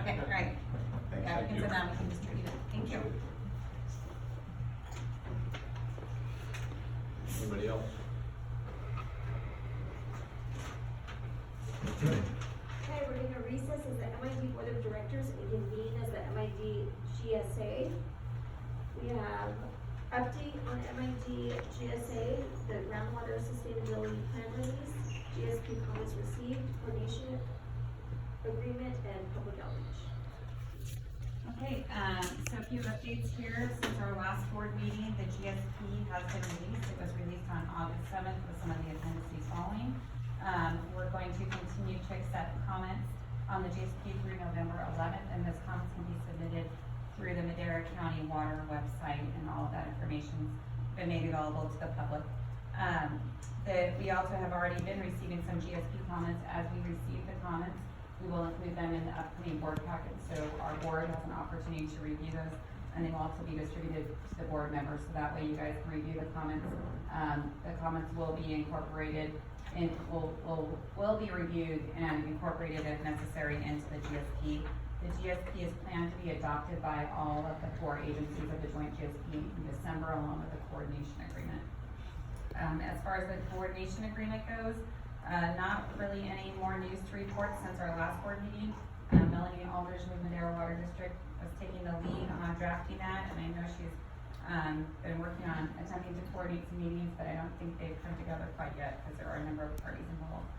Okay, all right. Thanks, Yeah, we thank can you. sit down, we can distribute it. Thank you. Anybody else? Okay, we're gonna recess as the MID Board of Directors and convene as the MID GSA. We have update on MID GSA, the groundwater sustainability plan release, GSP comments received, coordination agreement, and public outreach. Okay, so a few updates here. Since our last board meeting, the GSP has been released. It was released on August 7th with some of the appendices following. We're going to continue to accept comments on the GSP through November 11th, and those comments can be submitted through the Madera County Water website, and all of that information's been made available to the public. We also have already been receiving some GSP comments. As we receive the comments, we will include them in the upcoming board packet, so our board has an opportunity to review those, and they will also be distributed to the board members, so that way you guys can review the comments. The comments will be incorporated and will be reviewed and incorporated if necessary into the GSP. The GSP is planned to be adopted by all of the 4 agencies of the joint GSP in December, along with the coordination agreement. As far as the coordination agreement goes, not really any more news to report since our last board meeting. Melanie Aldridge with Madera Water District was taking the lead on drafting that, and I know she's been working on attempting to coordinate some meetings, but I don't think they've come together quite yet because there are a number of parties involved.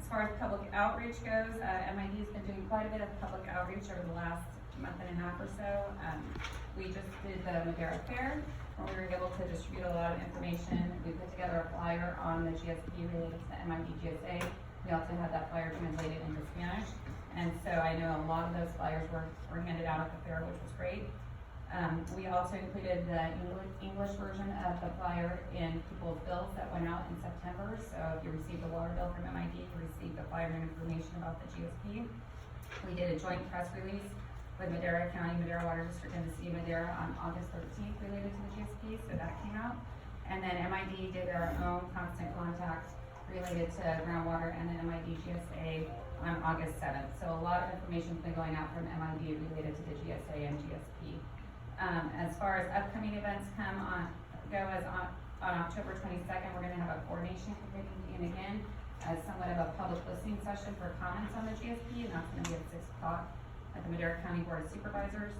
As far as public outreach goes, MID has been doing quite a bit of public outreach over the last month and a half or so. We just did the Madera Fair, where we were able to distribute a lot of information. We put together a flyer on the GSP related to the MID GSA. We also had that flyer translated into Spanish. And so I know a lot of those flyers were handed out at the fair, which was great. We also included the English version of the flyer in people's bills that went out in September. So if you received a water bill from MID, you received the flyer and information about the GSP. We did a joint press release with Madera County, Madera Water District, and the City of Madera on August 13th related to the GSP, so that came out. And then MID did our own constant contact related to groundwater and then MID GSA on August 7th. So a lot of information's been going out from MID related to the GSA and GSP. As far as upcoming events go as on October 22nd, we're gonna have a coordination committee meeting again as somewhat of a public listening session for comments on the GSP, and that's gonna be at 6 o'clock at the Madera County Board of Supervisors.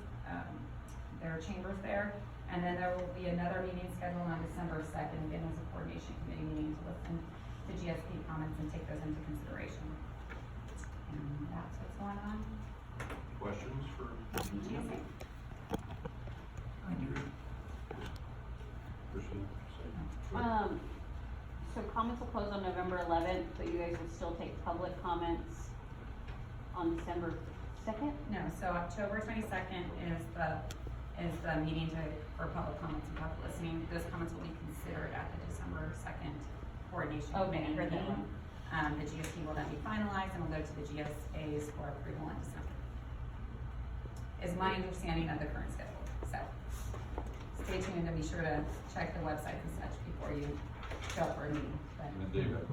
There are chambers there. And then there will be another meeting scheduled on December 2nd, again as a coordination committee meeting to listen to GSP comments and take those into consideration. And that's what's going on. Questions for GSA. Proceed. So comments will close on November 11th, but you guys will still take public comments on December 2nd? No, so October 22nd is the meeting for public comments and public listening. Those comments will be considered at the December 2nd coordination Okay, committee for meeting. that The GSP will then be finalized and will go to the GSAs for approval in December. Is my understanding of the current schedule. So stay tuned and be sure to check the website and such before you show up for a meeting. But And David.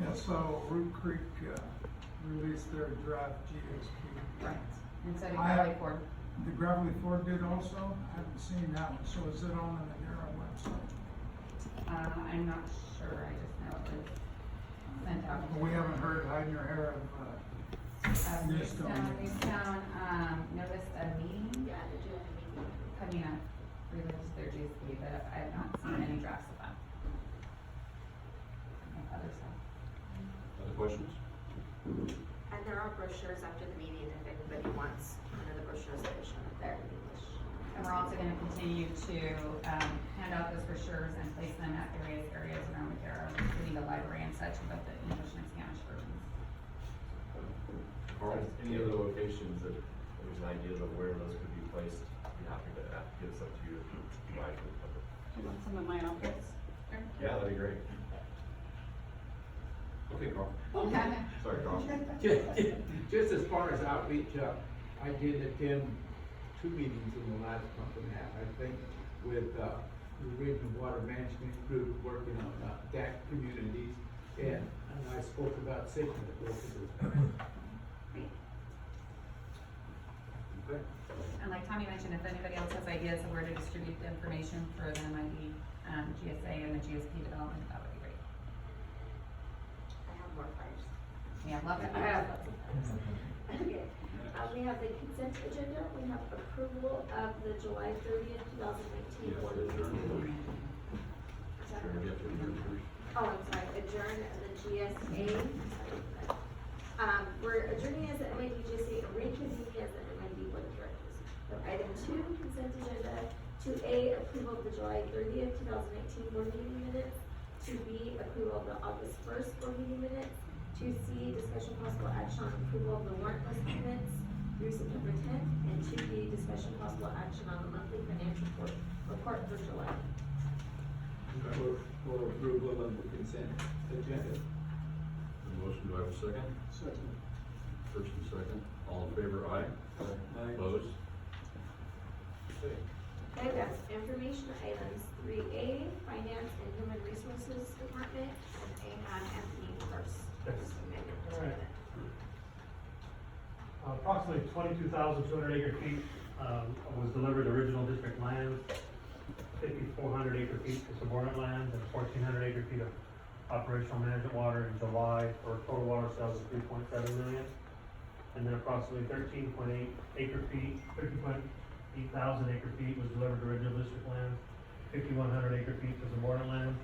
Yeah, so Root Creek, released their draft GSP. right. And so the I- Valley Ford. The Gravelly Ford did also, I haven't seen that one, so is it on the Madera website? I'm not sure. I just know it was sent out. We haven't heard hiding your hair of, Newstone. Newstone, noticed a meeting Yeah, the joint meeting. coming up related to their GSP, but I have not seen any drafts of that. Okay, other stuff. Other questions? And there are brochures after the meeting if anybody wants one of the brochures that are shown up there in English. And we're also gonna continue to, hand out those brochures and place them at various areas around Madera, including the library and such, about the English and Spanish versions. Carl? Any other locations that there's ideas of where those could be placed, I'd be happy to give this up to you to provide for the public. Do you want some in my office? Yeah, that'd be great. Okay, Carl. Sorry, Carl. Just as far as outreach, I did attend 2 meetings in the last month and a half, I think, with, the Regional Water Management Group working on, DAC communities, and I spoke about safety at both of those. Okay. And like Tommy mentioned, if anybody else has ideas of where to distribute the information for the MID, GSA and the GSP development, that would be great. I have more fires. Yeah, love it. Okay, we have the consent agenda, we have approval of the July 30th, 2019 Yes, board adjourn meeting. first. Sure, you have to adjourn first. Oh, I'm sorry, adjourn the GSA. We're adjourning as the MID GSA and reconvening as the MID board of directors. So item 2, consent agenda, 2A, approval of the July 30th, 2019 board meeting minutes, 2B, approval of the August 1st board meeting minutes, 2C, discussion possible action on approval of the warrant list minutes through September 10th, and 2D, discussion possible action on the monthly financial report for July. For approval of the consent agenda. Motion, do I have a second? Second. First and second, all in favor, aye? Opposed? Okay. Okay, we have information items, 3A, Finance and Human Resources Department, and I have Anthony first. Alright. Approximately 22,200 acre feet, was delivered original district lands, 5,400 acre feet to subordinate lands, and 1,400 acre feet of operational management water in July, for a total water sales of 3.7 million. And then approximately 13.8 acre feet, 13.8 thousand acre feet was delivered to original district lands, 5,100 acre feet to subordinate lands,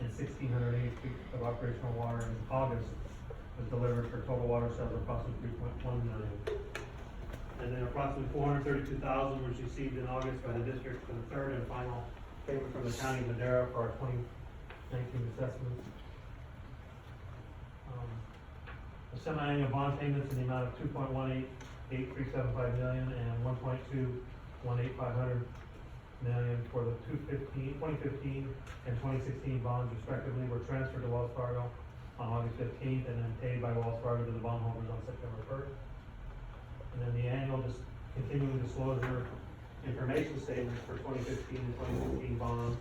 and 1,600 acre feet of operational water in August was delivered for total water sales of approximately 3.1 million. And then approximately 432,000 was received in August by the district for the third and final payment from the county of Madera for our 2019 assessments. The semi-annual bond payments in the amount of 2.188,375 million and 1.218,500 million for the 2015 and 2016 bonds respectively were transferred to Wells Fargo on August 15th and then paid by Wells Fargo to the bondholders on September 1st. And then the annual continuing disclosure information statements for 2015 and 2016 bonds,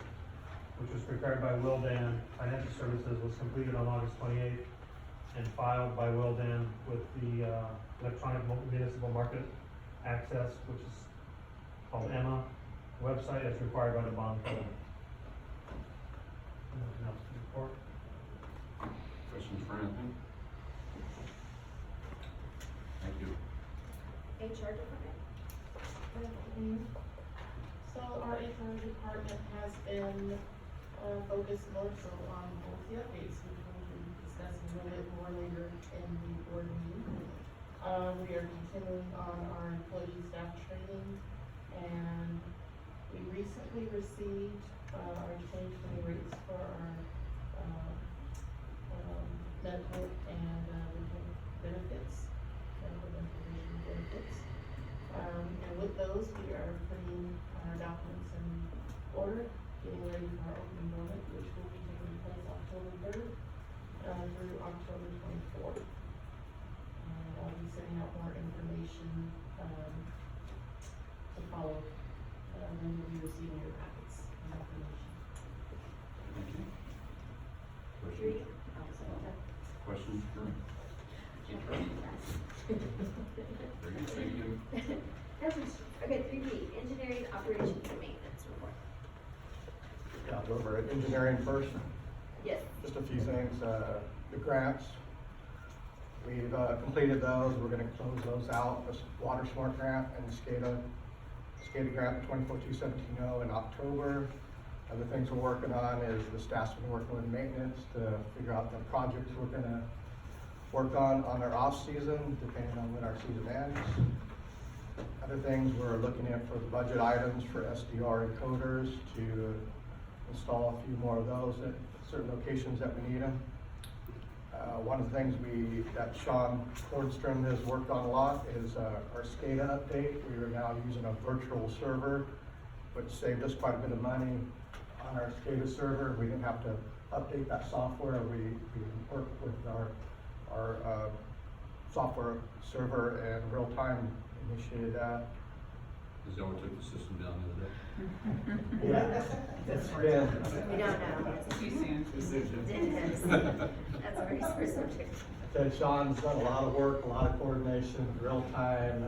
which was prepared by Wildan Financial Services, was completed on August 28th and filed by Wildan with the electronic municipal market access, which is called EMA website, as required by the bond code. Nothing else to report. Questions for Anthony? Thank you. HR department. So our HR department has been, focused more so on both the updates, which we'll be discussing a little bit more later in the board meeting. We are continuing on our employee staff training, and we recently received, our 2020 rates for our, medical and, legal benefits, medical benefits. And with those, we are putting our documents in order, getting ready for our open enrollment, which will be taking place October 3rd, through October 24th. And I'll be sending out more information, to follow, when you'll be receiving your packets and information. Thank you. Three. Questions for HR? Very good, thank you. Okay, 3B, engineering, operations, and maintenance report. Yeah, I'll go over it. Engineering first, Yes. just a few things, the grants. We've completed those, we're gonna close those out, this Water Smart grant and the SCADA grant, 242710 in October. Other things we're working on is the staff's been working with maintenance to figure out the projects we're gonna work on our off-season, depending on when our season ends. Other things we're looking at for the budget items for SDR encoders to install a few more of those at certain locations that we need them. One of the things that Sean Cordstrom has worked on a lot is our SCADA update. We are now using a virtual server, which saved us quite a bit of money on our SCADA server. We didn't have to update that software. We worked with our software server and real time initiated that. Is that what took the system down the other day? Yeah. It's been, We don't know. Too soon. That's a very sore subject. Sean's done a lot of work, a lot of coordination, real time,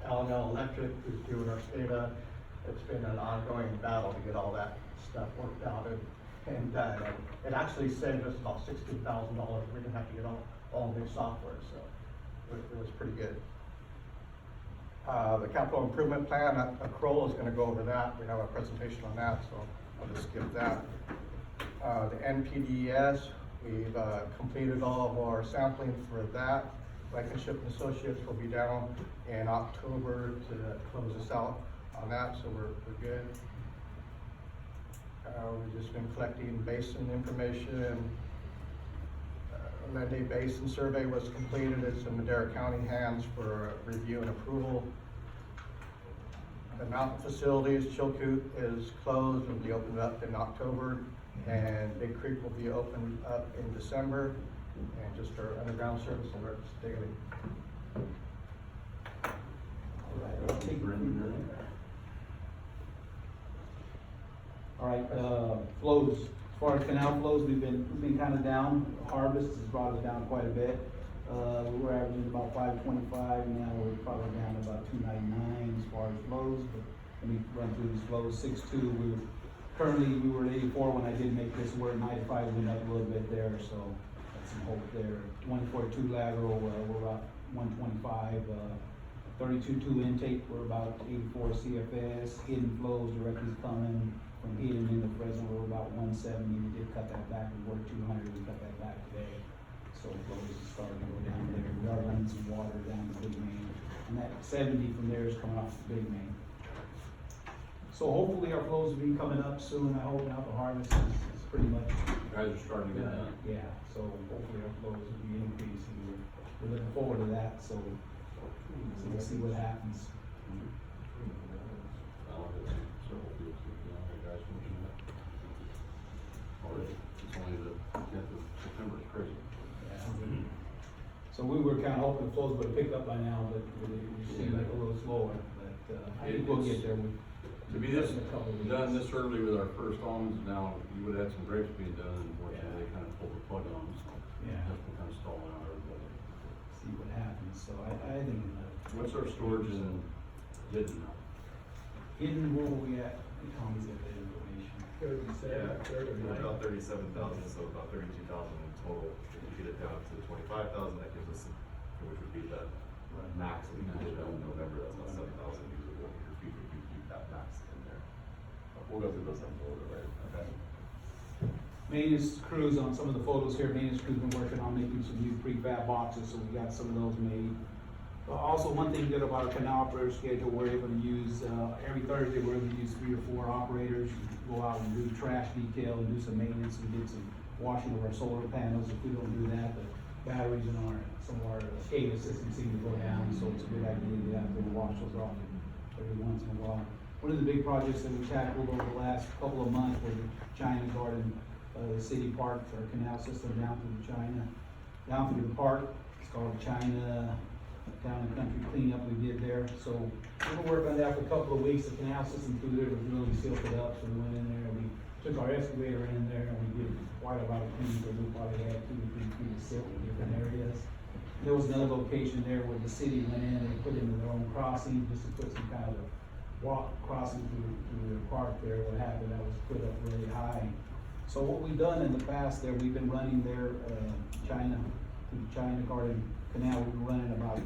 L&L Electric who's doing our SCADA. It's been an ongoing battle to get all that stuff worked out and done. And it actually saved us about $16,000. We didn't have to get all new software, so it was pretty good. The capital improvement plan, Kroll is gonna go over that. We have a presentation on that, so I'll just skip that. The NPDES, we've completed all of our sampling for that. Blankenship and Associates will be down in October to close us out on that, so we're good. We've just been collecting basin information. Lende Basin Survey was completed. It's in Madera County hands for review and approval. The mountain facilities, Chilkoot is closed, will be opened up in October, and Big Creek will be opened up in December, and just our underground service alerts daily. All right, flows, as far as canal flows, we've been kind of down. Harvest has brought us down quite a bit. We were averaging about 525, now we're probably down to about 299 as far as flows. But let me run through these flows. 6.2, we were at 84 when I did make this work. 95 went up a little bit there, so that's some hope there. 142 lateral, we're about 125. 32.2 intake, we're about 84 CFS. Hidden flows directly coming from Hidden into Fresno, we're about 170. We did cut that back. We were 200. We cut that back today. So flows is starting to go down there. We are running some water down the big main, and that 70 from there is coming off the big main. So hopefully our flows will be coming up soon. I hope now the harvest is pretty much. You guys are starting to get that. Yeah, so hopefully our flows will be increasing. We're looking forward to that, so we'll see what happens. Already, it's only the 10th of September, it's crazy. So we were kind of hoping the flows would have picked up by now, but it seemed like a little slower, but, I think we'll get there. To be this, done this early with our first almonds, now you would have some grapes being done, and unfortunately, they kind of pulled the plug on them, so. Yeah. That's been kind of stalling out everybody. See what happens, so I think. What's our storage in Hidden now? Hidden, where were we at? Tommy's got that information. Yeah, we're about 37,000, so about 32,000 in total. If you get it down to 25,000, that gives us, which would be the max that we can get done in November, that's about 7,000 usable acre feet if we keep that max in there. We'll go through those in a little bit, right? Okay. Maintenance crews on some of the photos here, maintenance crew's been working on making some new prefab boxes, so we got some of those made. Also, one thing good about our canal operator schedule, we're able to use, every Thursday, we're able to use 3 or 4 operators, go out and do trash detail and do some maintenance. We did some washing of our solar panels. If we don't do that, the batteries in some of our SCADA systems seem to go down, so it's a good idea to get out there and wash those off every once in a while. One of the big projects that we tackled over the last couple of months was the China Garden, the city park, our canal system down through the park. It's called China Town and Country cleanup we did there. So we were working on that for a couple of weeks. The canal system through there was really silted up, so we went in there and we took our excavator in there and we did quite a lot of cleaning, because we probably had 2 or 3 feet of silt in different areas. There was another location there where the city went in and put in their own crossing, just to put some kind of a walk crossing through the park there. What happened, that was put up really high. So what we've done in the past there, we've been running their China Garden Canal, we've been running about,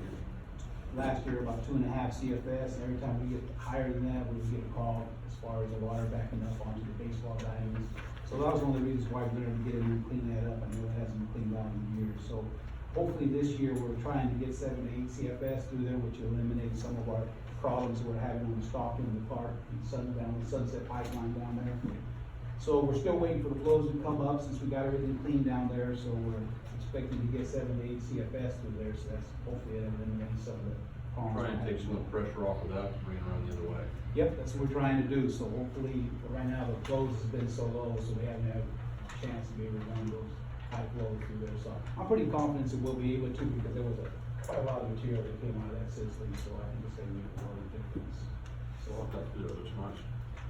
last year, about 2.5 CFS, and every time we get higher than that, we get a call as far as the water backing up onto the baseball diamonds. So that was one of the reasons why we wanted to get in and clean that up. I know it hasn't been cleaned out in years. So hopefully this year, we're trying to get 7 to 8 CFS through there, which eliminates some of our problems we're having on the Stockton in the park, and down the Sunset Pipeline down there. So we're still waiting for the flows to come up, since we got everything cleaned down there, so we're expecting to get 7 to 8 CFS through there, so that's hopefully that eliminates some of the problems. Try and take some of the pressure off of that, bring it around the other way. Yep, that's what we're trying to do, so hopefully, right now, the flows has been so low, so we haven't had a chance to be able to run those high flows through there, so I'm pretty confident that we'll be able to, because there was quite a lot of material that came out of that system, so I think it's gonna make a lot of difference. So Well, that's good, it's much.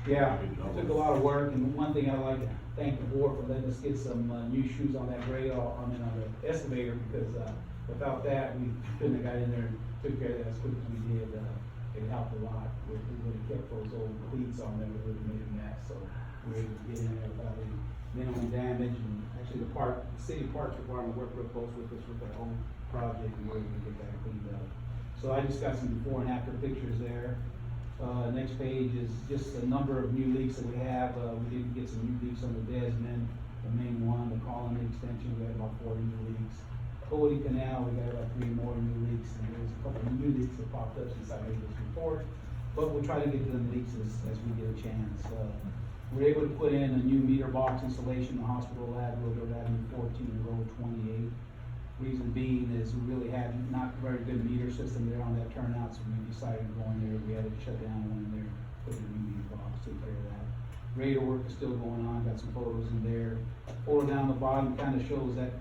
Yeah, it took a lot of work, and one thing I'd like to thank the board for letting us get some, new shoes on that radar, on the excavator, because, without that, we couldn't have got in there and took care of that as quick as we did. It helped a lot, we would have kept those old cleats on there, we would have made a mess, so we were able to get in there without any minimum damage, and actually the city parks department worked real close with us with that whole project, and we were able to get that cleaned up. So I just got some before and after pictures there. Next page is just a number of new leaks that we have. We did get some new leaks on the Desmond, the main one, the Colony extension, we had about 40 new leaks. Cody Canal, we got about 3 more new leaks, and there's a couple of new leaks that popped up since I made this report. But we'll try to get to them leaks as we get a chance. We're able to put in a new meter box installation in the hospital lab, Road Avenue 14 and Road 28. Reason being is we really had not a very good meter system there on that turnout, so we decided to go in there, we had to shut down one in there, put in a new meter box, take care of that. Radar work is still going on, got some photos in there. Photo down the bottom kind of shows that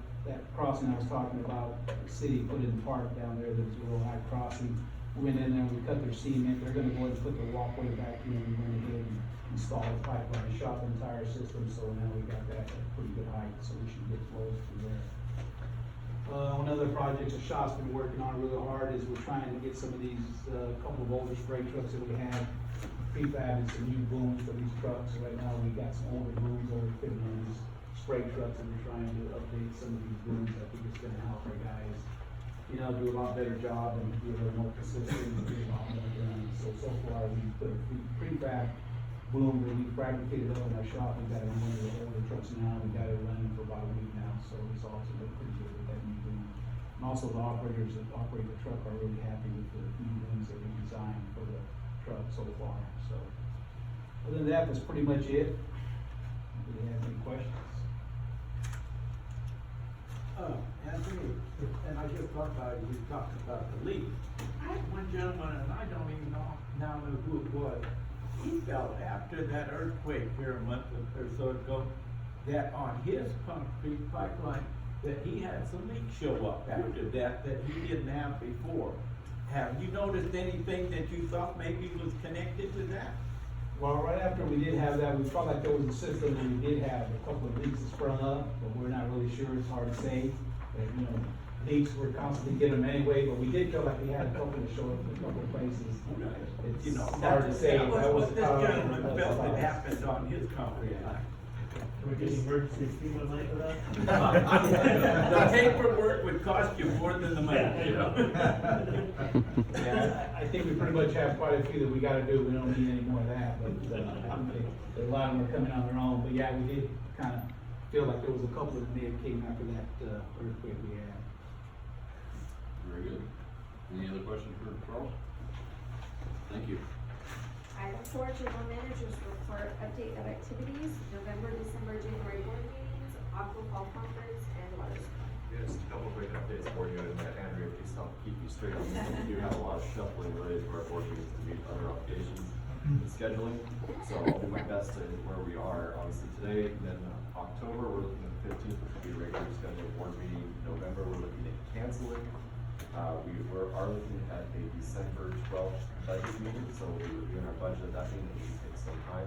crossing I was talking about, the city put in the park down there, there's a little high crossing. We went in there, we cut their cement, they're gonna go ahead and put the walkway back in, we went ahead and installed the pipeline, shot the entire system, so now we got that at a pretty good height, so we should get flows through there. One other project that Shaw's been working on really hard is we're trying to get some of these, couple of older spray trucks that we have, prefabbing some new booms for these trucks. So right now, we got some older booms over fitting on these spray trucks, and we're trying to update some of these booms. I think it's gonna help our guys, do a lot better job and be a little more consistent and do a lot more done. So far, we put a prefab boom that we fabricated up in our shop. We got it on one of the older trucks now. We got it running for about a week now, so it's also looking pretty good with that new boom. And also the operators that operate the truck are really happy with the new booms that we designed for the truck so far, so. Other than that, that's pretty much it. Do you have any questions? Anthony, and I just thought about, you talked about the leak. I had one gentleman, and I don't even now know who it was. He felt after that earthquake here a month or so ago, that on his concrete pipeline, that he had some leaks show up after that he didn't have before. Have you noticed anything that you thought maybe was connected to that? Well, right after we did have that, we felt like there was a system and we did have a couple of leaks that sprung up, but we're not really sure, it's hard to say. But, leaks, we're constantly getting them anyway, but we did feel like we had a couple that showed up in a couple of places. It's hard to say. That was what this power gentleman of felt us. that happened on his concrete line. Can we get emergency FEMA money for that? The paperwork would cost you more than the money. Yeah, I think we pretty much have quite a few that we gotta do, we don't need any more of that, but, a lot of them are coming on their own, but yeah, we did kinda feel like there was a couple that may have came after that, earthquake we had. Very good. Any other questions for Charles? Thank you. Item 4, general manager's report, update of activities, November, December, January board meetings, aqua fall conference, and water supply. Yeah, just a couple quick updates for you, and Andrea, please help keep you straight on this. We do have a lot of shuffling related to our board meetings to meet other obligations and scheduling. So I'll do my best to hit where we are, obviously today, and then October, we're looking at the 15th, which will be a regular scheduled board meeting. November, we're looking at canceling. We are looking at a December 12th budget meeting, so we'll be reviewing our budget at that meeting, it will take some time.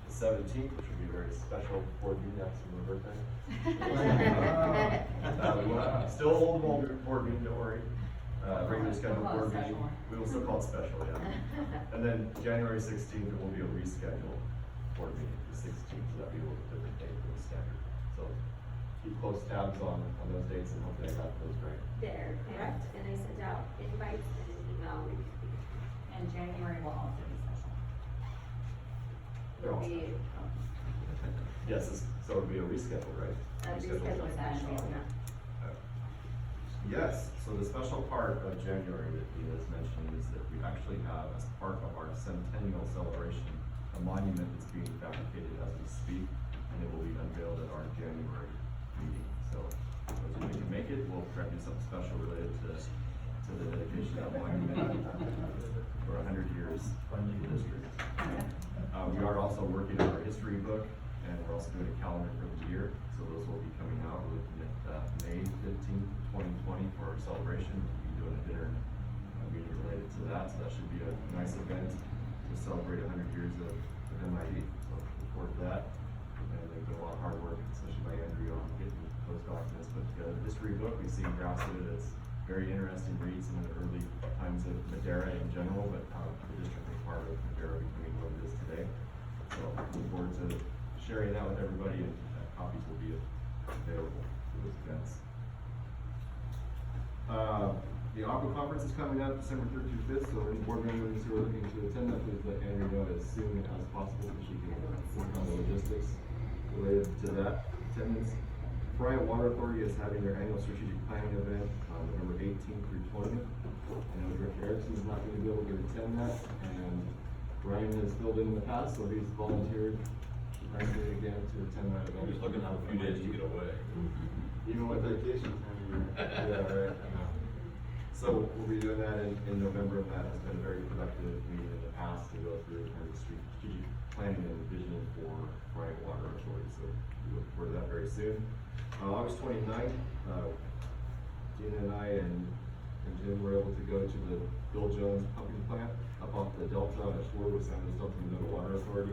The 17th, which will be a very special board meeting after my birthday. We will still hold board meeting, don't worry. Regular scheduled board meeting, we will still call it special, yeah. And then January 16th, it will be a rescheduled board meeting, the 16th, so that'll be a little different date than the standard. So keep close tabs on those dates, and hopefully I got those right. There, correct, and I sent out invites and an email. And January will also be special. They're all It'll be, Yes, so it'll be a reschedule, right? rescheduled Reschedule. session, yeah. Yes, so the special part of January that Dina is mentioning is that we actually have, as part of our centennial celebration, a monument that's being fabricated as we speak, and it will be unveiled at our January meeting. So, those of you who can make it, we'll try to do something special related to the dedication of that monument for 100 years funding the district. We are also working on our history book, and we're also doing a calendar for the year, so those will be coming out. We're looking at May 15th, 2020 for our celebration. We'll be doing a dinner meeting related to that, so that should be a nice event to celebrate 100 years of with MID, so look forward to that. And they've done a lot of hard work, especially by Andrew on getting those documents put together. The history book, we've seen drafts of it, it's very interesting read, some of the early times of Madera in general, but how the district was part of Madera becoming what it is today. So look forward to sharing that with everybody, and copies will be available for those events. The Aqua Conference is coming up December 3rd through 5th, so any board members who are looking to attend that, please let Andrew know as soon as possible, so she can work on the logistics related to that attendance. Bryant Water Authority is having their annual strategic planning event on November 18th through 20th. I know Director Erickson is not going to be able to attend that, and Brian has filled in the past, so he's volunteered again to attend that event. I'm just looking for a few days to get away. Even with vacation time of year. Yeah, right. So we'll be doing that in November, and that has been a very productive meeting in the past to go through kind of the strategic planning and visioning for Bryant Water Authority. So we look forward to that very soon. August 29th, Gina and I and Jim were able to go to the Bill Jones pumping plant up off the Delta shore with San Luis Delta Minota Water Authority.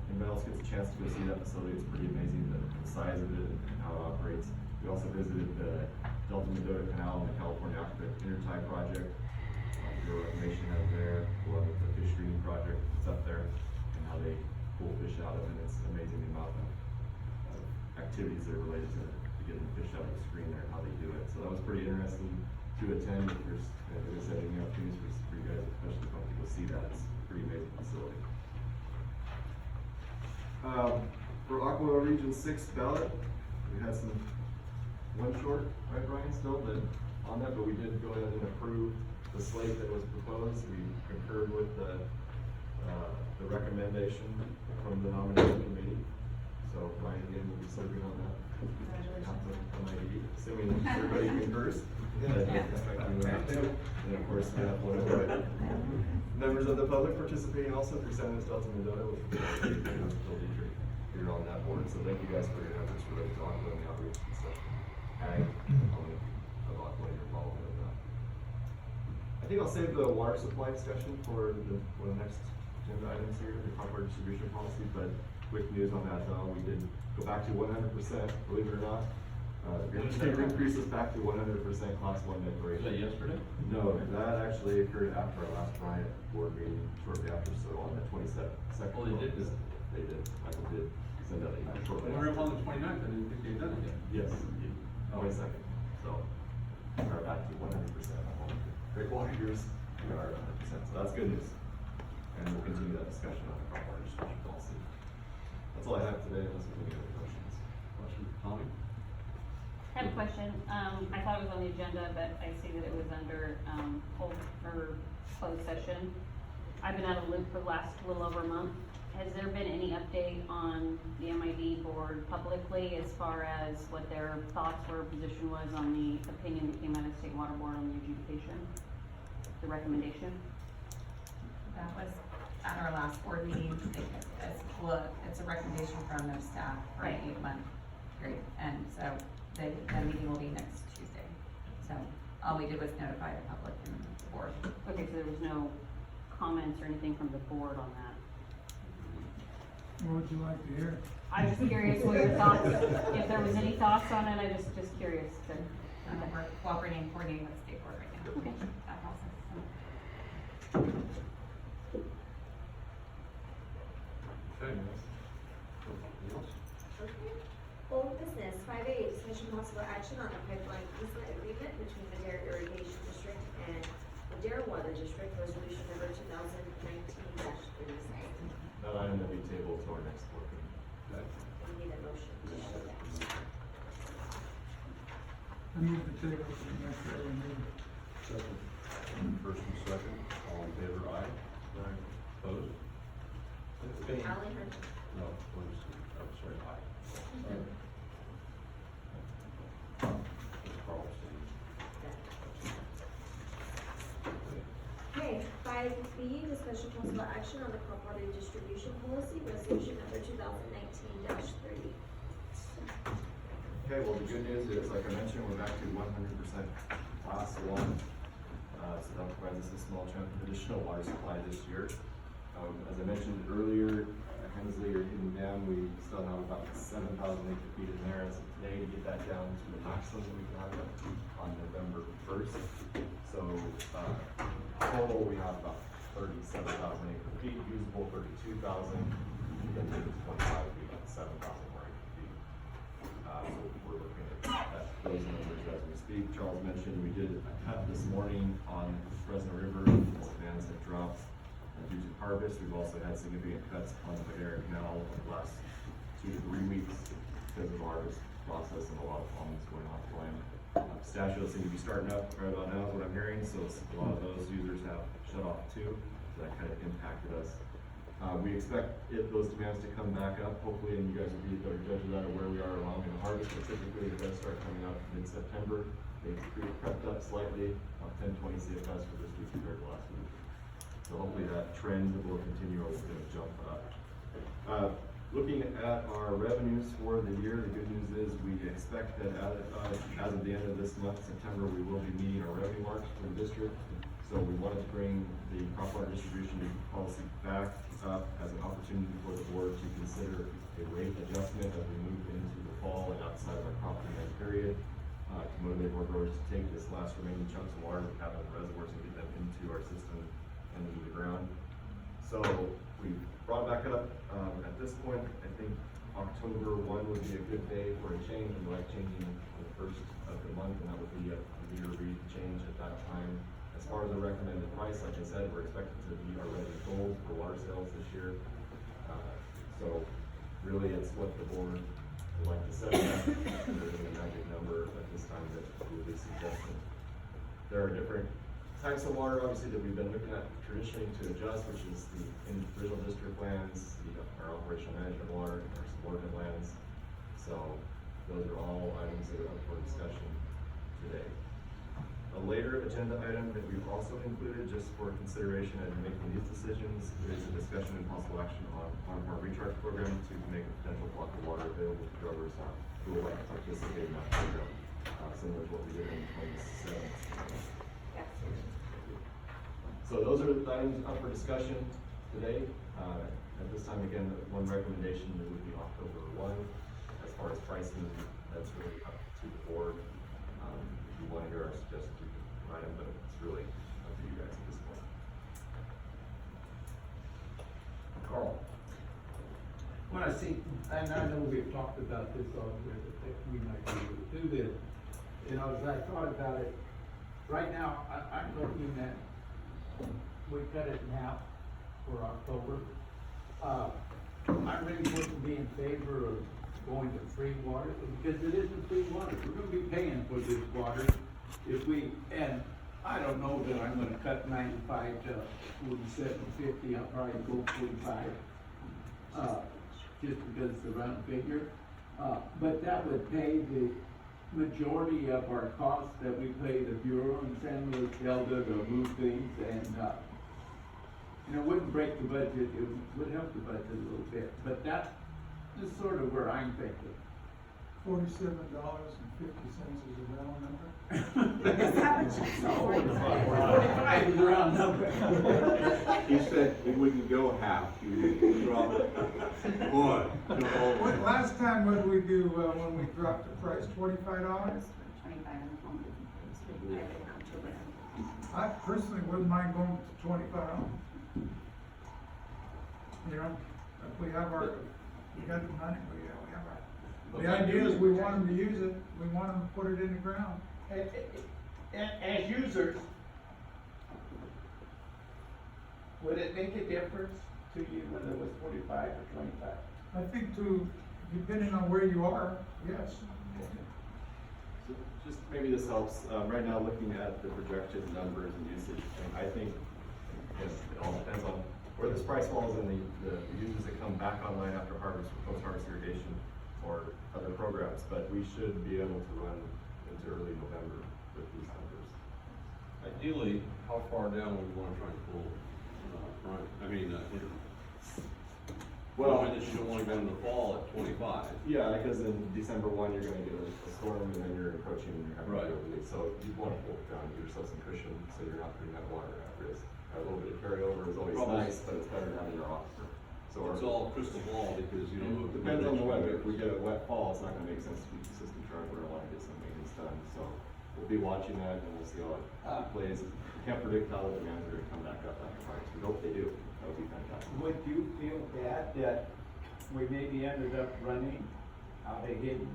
Anybody else gets a chance to go see that facility, it's pretty amazing, the size of it and how it operates. We also visited the Delta Minota Canal and the California Africa Intertie Project. Your information out there, along with the fish screening project that's up there, and how they pull fish out of it. It's amazing the amount of activities that are related to getting the fish out of the screen there and how they do it. So that was pretty interesting to attend. If there's, like I said, any opportunities for you guys, especially if you go see that, it's a pretty amazing facility. For Aqua Region 6 ballot, we had one short, right, Brian, still, but on that, but we did go ahead and approve the slate that was proposed. We concurred with the recommendation from the nominating committee. So Brian, again, will be serving on that. Congratulations. Assuming everybody concurs. And of course, we have one of the members of the public participating also through San Luis Delta Minota, which is Bill Dietrich here on that board. So thank you guys for your efforts related to ongoing outreach and stuff. Ag, a lot more involvement in that. I think I'll save the water supply discussion for the next agenda items here, the copper distribution policy, but quick news on that though, we did go back to 100%, believe it or not. Increases back to 100% class 1 declaration. Was that yesterday? No, that actually occurred after our last Bryant board meeting, shortly after, so on the 22nd. Oh, they did? They did, Michael did send out a shortly. When we were on the 29th, I didn't think they'd done it yet. Yes, 22nd, so we're back to 100%. Great water use, we are 100%, so that's good news. And we'll continue that discussion on the crop water distribution policy. That's all I have today, unless there's any other questions. Question, Tommy? I have a question. I thought it was on the agenda, but I see that it was under, closed session. I've been out of the loop for the last little over a month. Has there been any update on the MID board publicly as far as what their thoughts or position was on the opinion that came out of State Water Board on the adjudication? The recommendation? That was at our last board meeting. It's a recommendation from their staff for an Right. 8-month period. And so the meeting will be next Tuesday. So all we did was notify the public and the board. Okay, so there was no comments or anything from the board on that? What would you like to hear? I'm just curious what your thoughts, if there was any thoughts on it, I'm just curious to. We're cooperating and coordinating with the state board right now. Okay. That process. Okay, anything else? Okay. Old business, 5A, discussion possible action on a pipeline easement agreement between Madera Irrigation District and Madera Water District, resolution number 2019-36. That item will be tabled to our next board meeting. We need a motion to show that. I move the table for the next regular meeting. Second. First and second, all in favor, aye? Aye. Opposed? Ally Hunt. No, opposed, oh, sorry, aye. Carl abstained. Okay, 5B, discussion possible action on the crop water distribution policy, resolution number 2019-30. Okay, well, the good news is, like I mentioned, we're back to 100% class 1. So that provides us a small chunk of additional water supply this year. As I mentioned earlier, Hensley or Hidden Dam, we still have about 7,000 acre feet in there as of today to get that down to the maximum we can have on November 1st. So, total, we have about 37,000 acre feet, usable 32,000, then to 25, we got 7,000 more acre feet. So we're looking at those numbers as we speak. Charles mentioned we did a cut this morning on Fresno River, as demands have dropped due to harvest. We've also had significant cuts on the Madera Canal over the last 2 to 3 weeks because of the harvest process and a lot of ponds going offline. Pistachios seem to be starting up right about now is what I'm hearing, so a lot of those users have shut off too, so that kind of impacted us. We expect those demands to come back up, hopefully, and you guys will be a better judge of that, of where we are along in the harvest, but typically it does start coming up mid-September. They've crept up slightly, 10-20 CFS for this week compared to last week. So hopefully that trend will continue, or it's gonna jump up. Looking at our revenues for the year, the good news is we expect that as of the end of this month, September, we will be meeting our revenue marks for the district. So we wanted to bring the crop water distribution policy back up as an opportunity for the board to consider a rate adjustment as we move into the fall and outside of our crop demand period, to motivate more growers to take this last remaining chunks of water we have in the reservoirs and get them into our system and into the ground. So we brought it back up. At this point, I think October 1 would be a good day for a change. We like changing the first of the month, and that would be a meter read change at that time. As far as the recommended price, like I said, we're expected to be our revenue goals for water sales this year. So really, it's what the board would like to set at. There isn't a magic number at this time that we would be suggesting. There are different types of water, obviously, that we've been looking at traditionally to adjust, which is the individual district lands, our operational management water, our subordinate lands. So those are all items that are up for discussion today. A later agenda item that we've also included, just for consideration as you're making these decisions, is a discussion and possible action on our recharge program to make a potential block of water available to growers who would like to participate in that program, similar to what we did in 2017. So those are the items up for discussion today. At this time, again, one recommendation would be October 1. As far as pricing, that's really up to the board. If you want to hear our suggestions, you can write them, but it's really up to you guys at this point. Carl. When I see, and I know we've talked about this already, that we might be able to do this. You know, as I thought about it, right now, I'm looking at, we cut it in half for October. I really wouldn't be in favor of going to free water, because it isn't free water. We're gonna be paying for this water if we, and I don't know that I'm gonna cut 95 to 47.50, I'll probably go 45. Just because it's a round figure. But that would pay the majority of our costs that we pay the Bureau in San Luis Delta to move things, and it wouldn't break the budget, it would help the budget a little bit, but that is sort of where I'm thinking. $47.50 is a round number. Is that what you said? 45 is a round number. He said he wouldn't go half, he would drop it one. What, last time, what did we do, when we dropped the price, $25? 25 in the home. I personally wouldn't mind going to 25. You know, if we have our, we got the money, we have our, the idea is we want them to use it, we want them to put it in the ground. As users, would it make a difference to you whether it was 45 or 25? I think depending on where you are, yes. So just maybe this helps. Right now, looking at the projected numbers and usage, I think it all depends on where this price falls and the users that come back online after harvest, for post-harvest irrigation or other programs. But we should be able to run into early November with these numbers. Ideally, how far down would we want to try and pull, Well, Knowing that you don't wanna go in the fall at 25. yeah, because in December 1, you're gonna get a storm and then you're encroaching and you're having to Right. go with it. So you want to hold down, give yourself some cushion, so you're not putting that water at risk. A little bit of carryover is always Problem is- nice, but it's better than having your aquifer. So It's our, all crystal ball because, you know. it depends on the weather. If we get a wet fall, it's not gonna make sense to be consistent charge. We're gonna wanna get some maintenance done. So we'll be watching that and we'll see how it plays. We can't predict how the demands are gonna come back up after fires. We hope they do. That would be fantastic. Would you feel bad that we maybe ended up running out of Hidden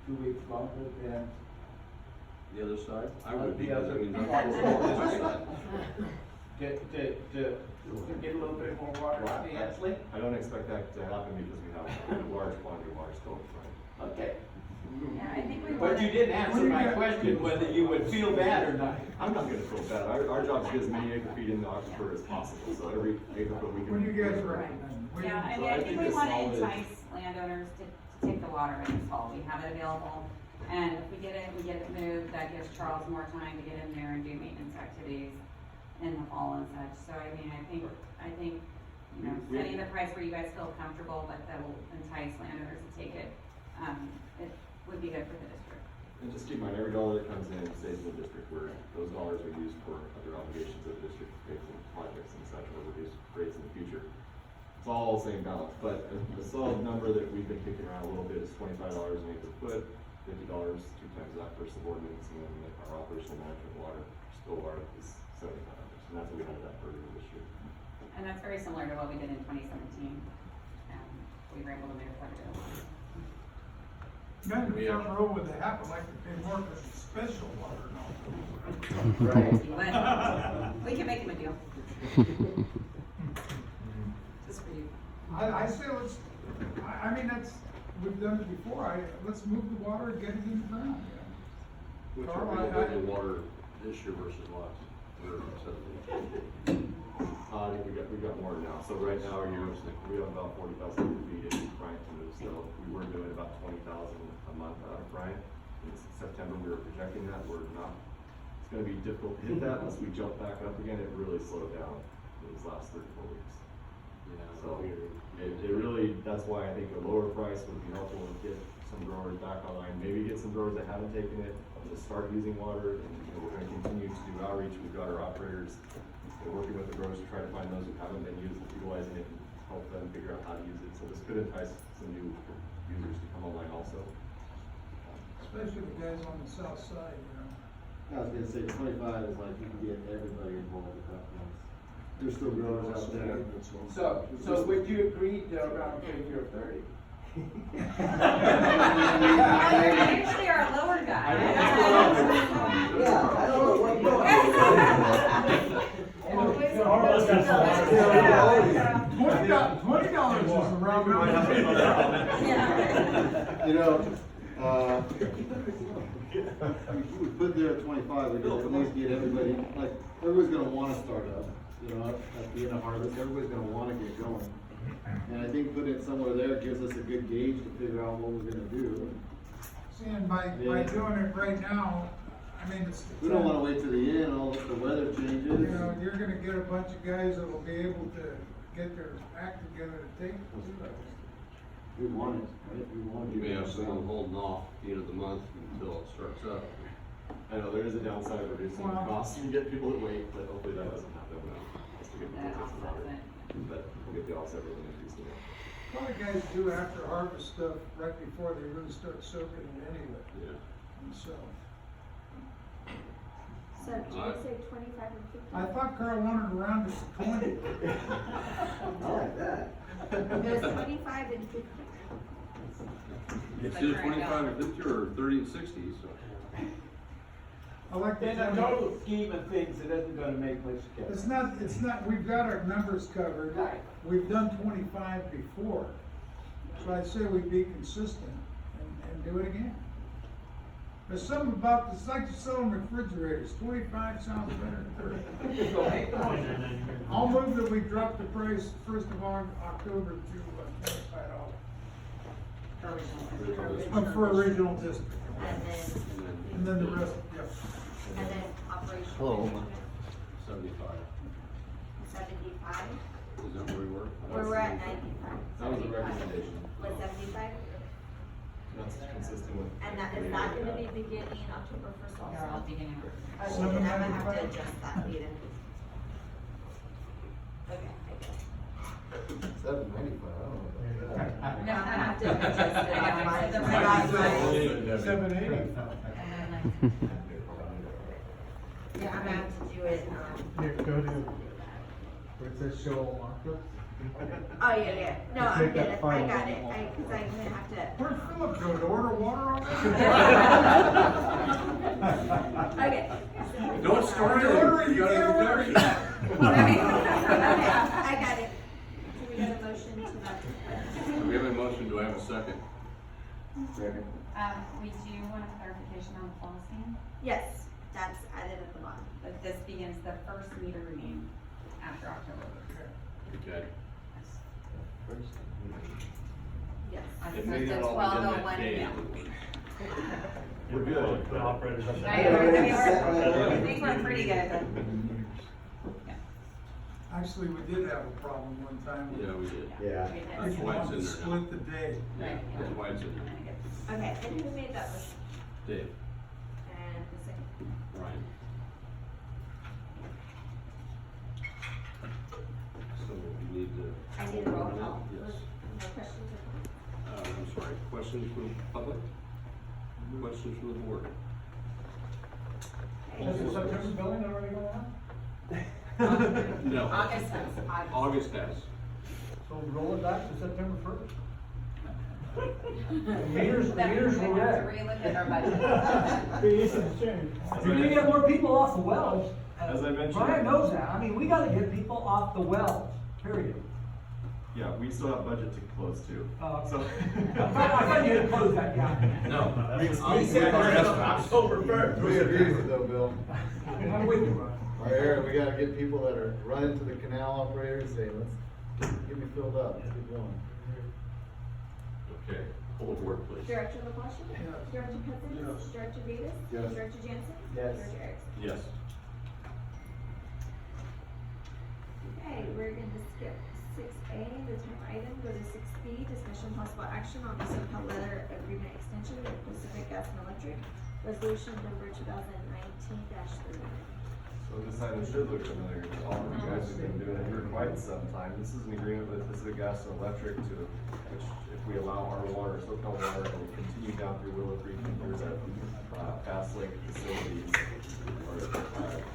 2 weeks longer than The other side, I would be, The because I other- mean, that's the other side. to get a little bit more water out of Ansley? I don't expect that to happen because we have a large quantity of water still in front. Okay. Yeah, I think we But wanna. you didn't answer my question whether you would feel bad or not. I'm not gonna feel bad. Our job is to get as many acre feet in the aquifer as possible, so every acre foot we can. What do you guys recommend? What do you- Yeah, I So mean, I I think think we the wanna solid is- entice landowners to take the water in this fall, we have it available. And if we get it moved, that gives Charles more time to get in there and do maintenance activities in the fall and such. So I mean, I think, you know, We- setting the price where you guys feel comfortable, but that will entice landowners to take it, it would be good for the district. And just keep in mind, every dollar that comes in stays in the district, where those dollars are used for other obligations of the district, to pay for projects and such, or reduce rates in the future. It's all the same balance, but a solid number that we've been kicking around a little bit is $25 an acre foot, $50, 2 times that for subordinates, and then our operational management water, still water is $75, and that's what we had that for this year. And that's very similar to what we did in 2017. We were able to move quite a bit. Men in the front row with the hat would like to pay more for special water now. But we can make him a deal. Just for you. I say let's, I mean, that's, we've done it before, let's move the water and get it in the ground, Which Carl, are I- the water this year versus last. Or 17. I think we got more now, so right now, we have about 40,000 acre feet in Bryant to move still. We were doing about 20,000 a month out of Bryant. In September, we were projecting that, we're not, it's gonna be difficult to hit that unless we jump back up again. It really slowed down in these last 3 or 4 weeks. Yeah. So it really, that's why I think a lower price would be helpful to get some growers back online, maybe get some growers that haven't taken it, to start using water, and, you know, we're gonna continue to do outreach. We've got our operators, we're working with the growers to try to find those who haven't been utilizing it and help them figure out how to use it. So this could entice some new users to come online also. especially the guys on the south side, you know. I was gonna say 25 is like you can get everybody involved at that point. There's still growers out there. So would you agree to around figure of 30? You're usually our lower guy. Yeah, I don't know what $20 is a round number. You know, we put there at 25, we could at least get everybody, like, everybody's gonna wanna start up, you know, at the end of harvest, everybody's gonna wanna get going. And I think putting it somewhere there gives us a good gauge to figure out what we're gonna do. Seeing by Yeah. doing it right now, I mean, it's. We don't wanna wait till the end, all the weather changes. You know, you're gonna get a bunch of guys that will be able to get their act together to take it. We want it, right? We want You to may get have it someone done. holding off the end of the month until it starts up. I know there is a downside of reducing the Well- cost, you get people that wait, but hopefully that doesn't happen. That's the good That news. offsets it. But we'll get the offset with increasing it. A lot of guys do after harvest stuff right before they really start soaking it anyway, Yeah. and so. So did you say 25 and 50? I thought Carl wanted to round it to 20. I like that. There's 25 and 50. It's either 25 or 50 or 30 and 60, so. I like the In the 20. total scheme of things, it isn't gonna make much difference. It's not, we've got our numbers covered. Right. We've done 25 before. So I'd say we be consistent and do it again. There's something about, it's like selling refrigerators, 25 sounds better than 30. So make the motion. I'll move that we drop the price 1st of October to $25. For original district. And then, And then the rest, yeah. and then operational Hello. management, 75. 75. Is that where we were? We're at 95. That was a recommendation. Was 75? That's consistent with. And that, is that gonna be beginning October first also? They're all beginning. Okay, then I'm gonna have to adjust that meeting. Okay, I guess. 795, I don't know about that. No, I have to adjust it on my, The I got right my- 780. Yeah, I'm gonna have to do it, Here, go to, where it says show markup. oh, yeah, no, Just I'm make that good, I final. got it, cause I'm gonna have to. Where's Philip go to order water on Okay. Don't start it. Ordering, You gotta you be can't dirty. Okay, I got it. Do we get a motion to that? We have a motion, do I have a second? We do want a clarification on the policy, Yes, that's added at the bottom. that this begins the first meter reading after October. Okay. Yes. As It opposed may to not all be done that 12:01 day. p.m. We're good. The operators up I there. think we're pretty good. Actually, we did have a problem one time. Yeah, we did. Yeah. We did. That's why it's in there now. Split the day. Yeah, that's why it's in there. Okay, and who made that motion? Dave, And the second? Ryan. So we need to. I need a roll call. Yes. No questions or comments? I'm sorry, questions from the public? Questions from the board? Has the September billing already gone out? No. August. August has. So roll it back to September first? Then we're gonna have to relook at our budget. You're gonna get more people off the wells. As I mentioned. Brian knows that. I mean, we gotta get people off the wells, period. Yeah, we still have budget to close too. So. I thought you had closed that gap. No. He said October first. We agree with it though, Bill. I'm with you, Brian. Right here, we gotta get people that are running to the canal operators, say, let's get me filled up, let's get going. Okay, pull the board, please. Director LaPasha? Yes. Director Cousins? Yes. Director Davis? Yes. Director Jansen? Yes. Director Erickson? Yes. Okay, we're gonna skip 6A, the term item, go to 6B, discussion possible action on the SoCal letter agreement extension with Pacific Gas and Electric, resolution number 2019-39. So this item should look familiar to all of you guys who've been doing it for quite some time. This is an agreement with Pacific Gas and Electric to, which if we allow our water, SoCal water, will continue down through Willow Creek, and there's a, Fast Lake facilities, or,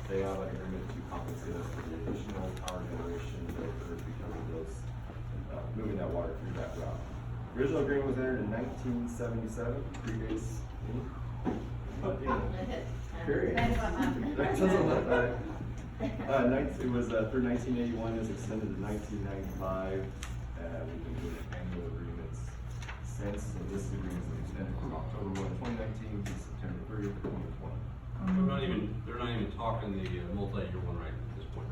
they have an agreement to compensate us for the additional power generation that occurs because of those, moving that water through that route. Original agreement was entered in 1977, predates me. Period. Depends what month. That doesn't look right. It was, through 1981, is extended to 1995, we've been doing annual agreements since, so this agreement is extended from October 1, 2019 to September 30th, 2020. They're not even talking the multi-year one right at this point.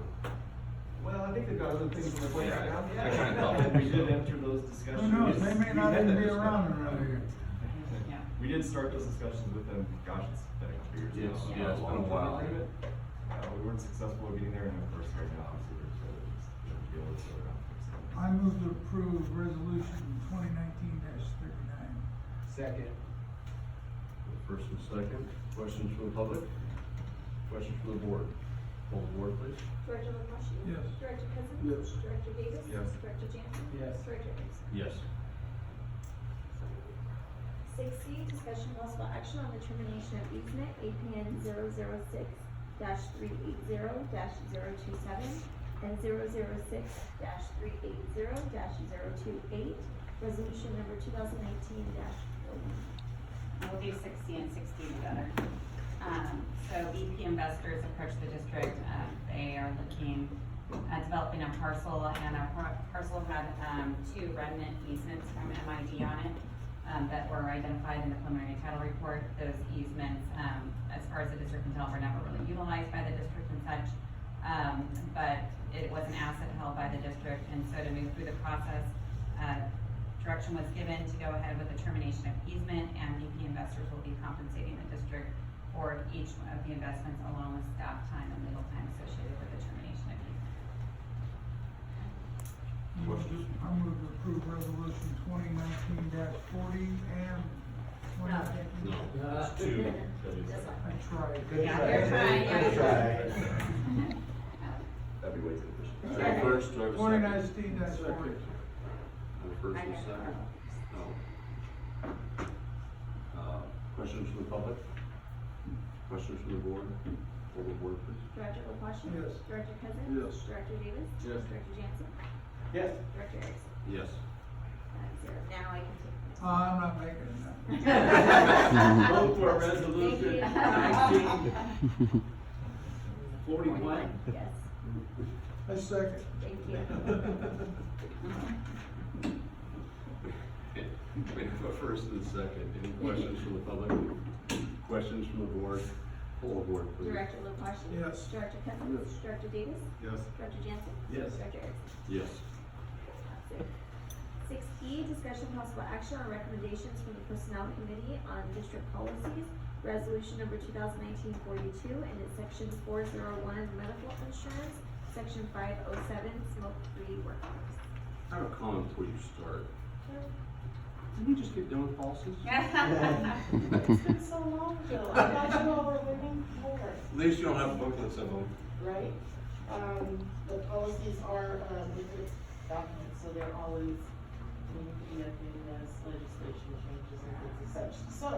Well, I think they've got other things on the plate right now. I kinda thought that. We did enter those discussions. Who knows, they may not We had even that be discussion. around another year. Yeah. We did start those discussions with them, gosh, it's been a couple years Yes, now. yeah, it's been a while. We weren't successful in getting there, and of course, right now, obviously, we're trying to just, deal with it around. I move to approve resolution 2019-39. Second. First and second, questions from the public? Questions from the board? Pull the board, please. Director LaPasha? Yes. Director Cousins? Yes. Director Davis? Yes. Director Jansen? Yes. Director Erickson? Yes. 6C, discussion possible action on the termination of easement, APN 006-380-027 and 006-380-028, resolution number 2019-41. We'll do 60 and 60 together. So EP investors approached the district, they are looking at developing a parcel, and our parcel had, 2 remnant easements from MID on it, that were identified in the preliminary title report. Those easements, as far as the district can tell, were never really utilized by the district and such, but it was an asset held by the district, and so to move through the process, direction was given to go ahead with the termination of easement, and BP investors will be compensating the district for each of the investments along with staff time and legal time associated with the termination of easement. Questions? I move to approve resolution 2019-40 and No. 2019. No, it's two. This one. I tried. Yeah, they're trying, yeah. Good try. That'd be way too efficient. So first, do I have a second? 2019-40. And a first and a second? No. Questions from the public? Questions from the board? Hold the board, please. Director LaPasha? Yes. Director Cousins? Yes. Director Davis? Yes. Director Jansen? Yes. Director Erickson? Yes. 5-0. Now I can take this. I'm not making it now. Vote for resolution Thank you. 1941. Yes, I second. thank you. We have a first and a second. Any questions from the public? Questions from the board? Hold the board, please. Director LaPasha? Yes. Director Cousins? Director Davis? Yes. Director Jansen? Yes. Director Erickson? Yes. 6E, discussion possible action on recommendations from the Personnel Committee on District Policies, Resolution number 2019-42, and in Section 401, medical insurance, Section 507, smoke-free workplace. I have a comment before you start. Didn't you just get done with policies? It's been so long, Joe, I thought you all were learning more, At least you don't have booklets of them. right? The policies are, liquid documents, so they're always needing to be updated as legislation changes and things as such. So,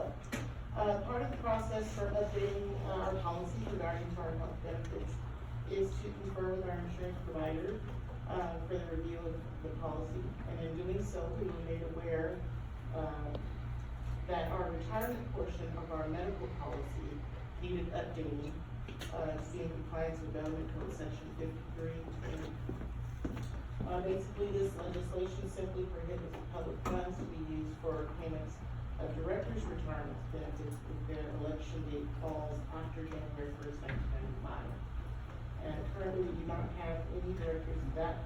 part of the process for updating our policy regarding to our health benefits is to confer with our insurance provider, for the review of the policy. And in doing so, we were made aware, that our retirement portion of our medical policy needed updating, to be in compliance with Government Code Section 5320. Basically, this legislation simply prohibits public funds to be used for payments of directors' retirement benefits if their election date falls after January 1st, 1995. And currently, we do not have any directors that,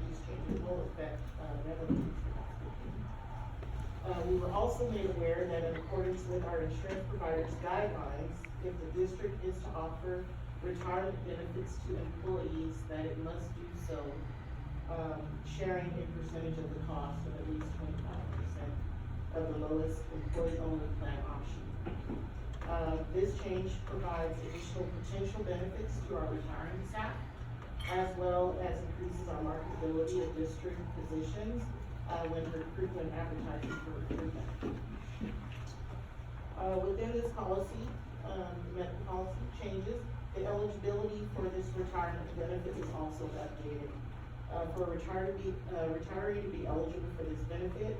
these changes will affect, revenues. We were also made aware that in accordance with our insurance provider's guidelines, if the district is to offer retirement benefits to employees, that it must do so, sharing a percentage of the cost of at least 25% of the lowest employee-only plan option. This change provides additional potential benefits to our retiring staff, as well as increases our marketability of district positions, when advertising for recruitment. Within this policy, medical policy changes, the eligibility for this retirement benefit is also updated. For a retiree to be eligible for this benefit,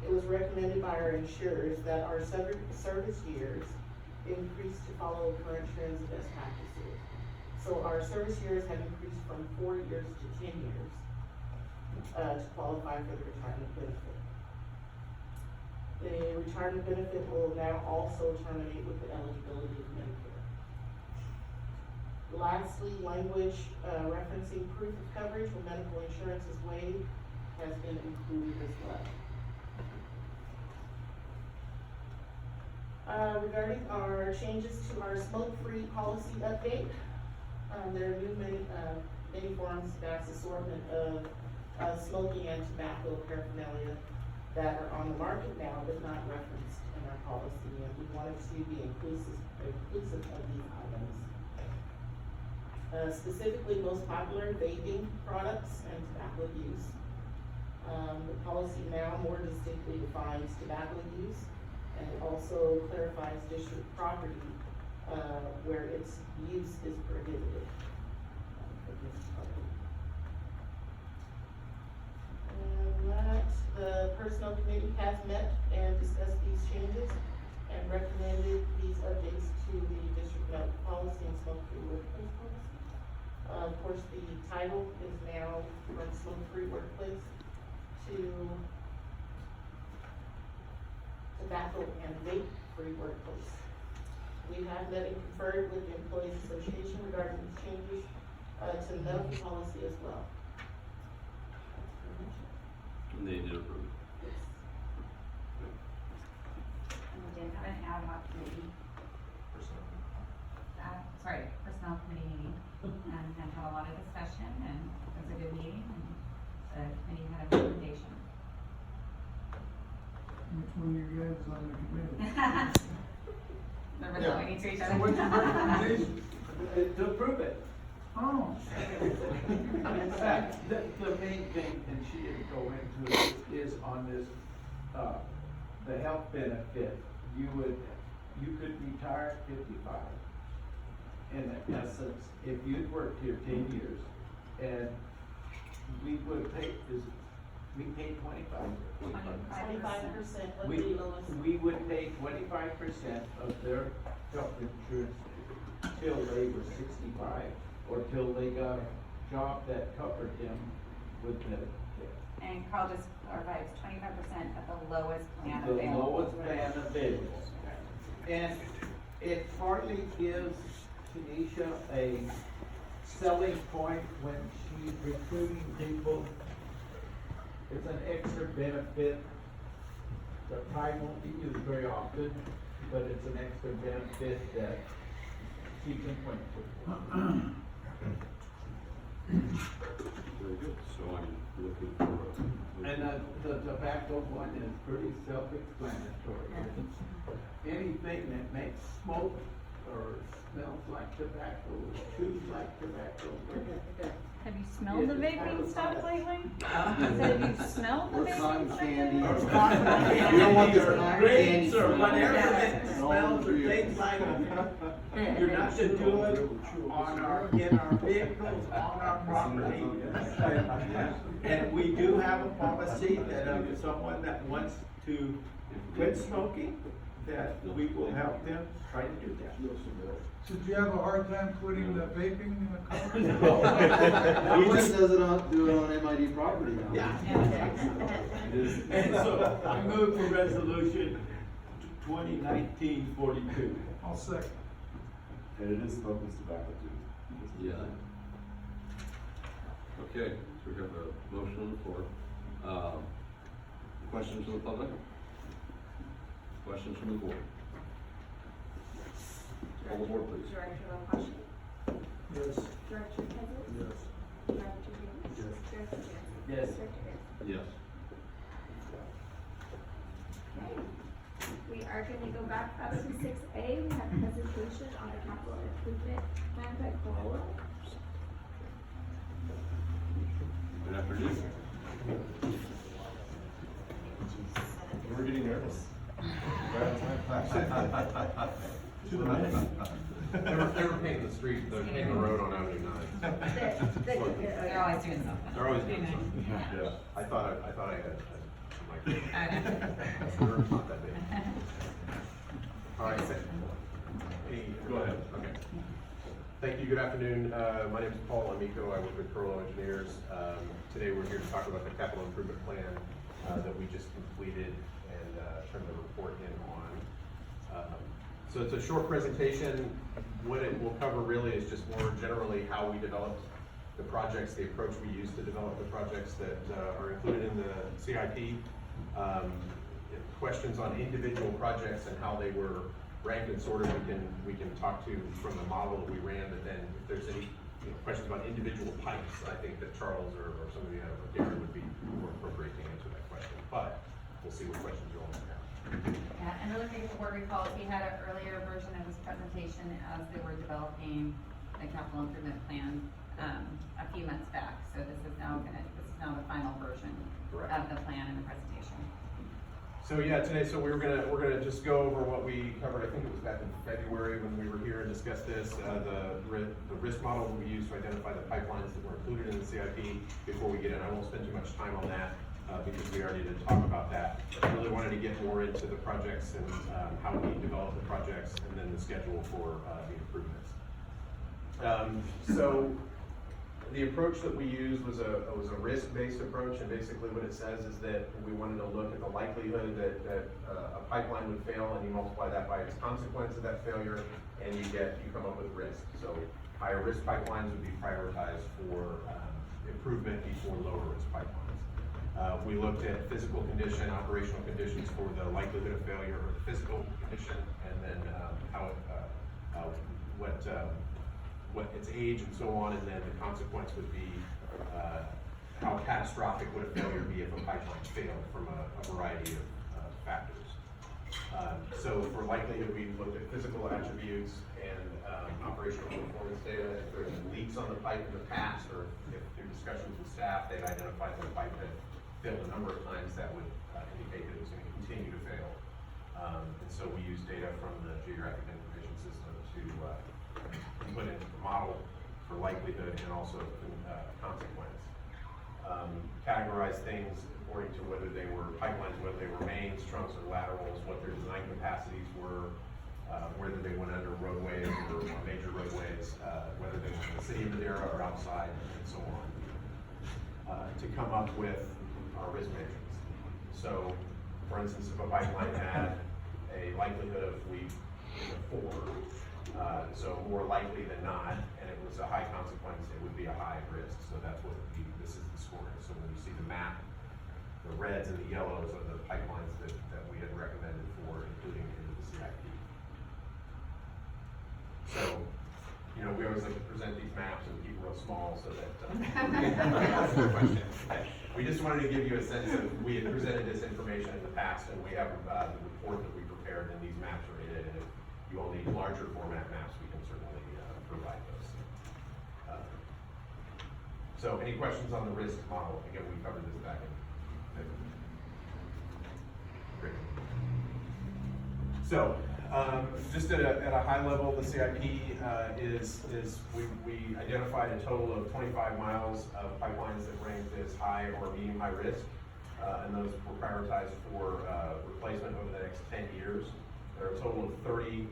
it was recommended by our insurers that our service years increase to follow current trends and best practices. So our service years have increased from 4 years to 10 years, to qualify for the retirement benefit. The retirement benefit will now also terminate with the eligibility of Medicare. Lastly, language referencing proof of coverage when medical insurance is waived has been included as well. Regarding our changes to our smoke-free policy update, there are new many forms, vast assortment of smoking and tobacco paraphernalia that are on the market now, but not referenced in our policy, and we wanted to be inclusive of these items. Specifically, most popular vaping products and tobacco use. The policy now more distinctly defines tobacco use and also clarifies district property, where its use is prohibited. And that, the personnel committee has met and discussed these changes and recommended these updates to the district medical policy and smoke-free workplace policy. Of course, the title is now from smoke-free workplace to tobacco and vape-free workplace. We have met and conferred with the Employees Association regarding these changes to the medical policy as well. And they did approve. Yes. And we did have an ad hoc committee, personnel committee meeting, and had a lot of discussion, and was a good meeting, and the committee had a recommendation. Which one of you guys is on the committee? Remember that we need to each So other. what's your recommendation? To approve it. Oh. In fact, the main thing, and she didn't go into it, is on this, the health benefit. You could retire at 55. In essence, if you'd worked here 10 years, and we would pay, we paid 25. 25% of We, the lowest. we would pay 25% of their health insurance till they were 65, or till they got a job that covered them with Medicare. And Carl just clarified, it's 25% at the lowest plan The available. lowest plan available. And it partly gives Tanisha a selling point when she's recruiting people. It's an extra benefit that probably won't be used very often, but it's an extra benefit that she can point to. Very good, so I'm looking for And the tobacco one is pretty self-explanatory. Anything that makes smoke or smells like tobacco, chews like tobacco. Have you smelled the vaping stuff lately? Huh? I said, have you smelled the Or vaping cotton stuff candy. lately? Or cotton candy. We don't want this or cotton grapes candy or smell. whatever Yeah. that smells or tastes like. You're not to do it in our vehicles, on our property. And we do have a policy that if someone that wants to quit smoking, that we will help them try to do that. Did you have a hard time quitting the vaping in the car? He just do it on MID property now. Yeah. And so I move for resolution 2019-42. I'll second. And it is smokeless tobacco too. Yeah. Okay, so we have a motion on the floor. Questions from the public? Questions from the board? Call the board, please. Director LaPasha? Yes. Director Kessler? Yes. Director Davis? Yes. Director Johnson? Yes. Director Grant? Yes. Okay. We are gonna go back up to 6A. We have presentation on the capital improvement plan by Corolla. Good afternoon. We're getting nervous. To the minute. They were painting the street, they're painting the road on Avenue 9. They're always doing something. They're always doing something. Yeah, I thought I had a microphone. I know. The room's not that big. All right, hey, go ahead, okay. Thank you, good afternoon. My name is Paul Amico, I work with Corolla Engineers. Today we're here to talk about the capital improvement plan that we just completed and turned the report in on. So it's a short presentation. What it will cover really is just more generally how we developed the projects, the approach we used to develop the projects that are included in the CIP. Questions on individual projects and how they were ranked and sorted, we can talk to from the model that we ran, but then if there's any questions about individual pipes, I think that Charles or some of the other, Darren would be more appropriate to answer that question, but we'll see what questions you all have. Yeah, and really quick, if the board recalls, we had an earlier version of this presentation as they were developing the capital improvement plan, a few months back. So this is now the final version Correct. of the plan and the presentation. So yeah, today, so we're gonna just go over what we covered, I think it was back in February when we were here and discussed this, the risk model that we used to identify the pipelines that were included in the CIP. Before we get in, I won't spend too much time on that, because we already did talk about that. I really wanted to get more into the projects and, how we develop the projects and then the schedule for, the improvements. So the approach that we used was a risk-based approach, and basically what it says is that we wanted to look at the likelihood that a pipeline would fail, and you multiply that by its consequence of that failure, and you come up with risk. So higher risk pipelines would be prioritized for improvement before lower risk pipelines. We looked at physical condition, operational conditions for the likelihood of failure, or the physical condition, and then what its age and so on, and then the consequence would be how catastrophic would a failure be if a pipeline failed from a variety of factors. So for likelihood, we looked at physical attributes and operational performance data. If there's been leaks on the pipe in the past, or if through discussions with staff, they'd identified that the pipe had failed a number of times, that would indicate that it was going to continue to fail. And so we use data from the geographic information system to put into the model for likelihood and also consequence. Categorize things according to whether they were pipelines, whether they were mains, trunks, or laterals, what their design capacities were, whether they went under roadways or major roadways, whether they went in the city of Madera or outside, and so on, to come up with our risk matrix. So, for instance, if a pipeline had a likelihood of leak 4, so more likely than not, and it was a high consequence, it would be a high risk. So that's what this is the scoring. So when you see the map, the reds and the yellows are the pipelines that we had recommended for including into the CIP. So, you know, we always like to present these maps and keep real small so that we just wanted to give you a sense of, we had presented this information in the past, and we have the report that we prepared, and these maps are in it. And if you all need larger format maps, we can certainly provide those. So any questions on the risk model? Again, we covered this back in February. Great. So, just at a high level, the CIP we identified a total of 25 miles of pipelines that ranked as high or medium high risk, and those were prioritized for replacement over the next 10 years. There are a total of 30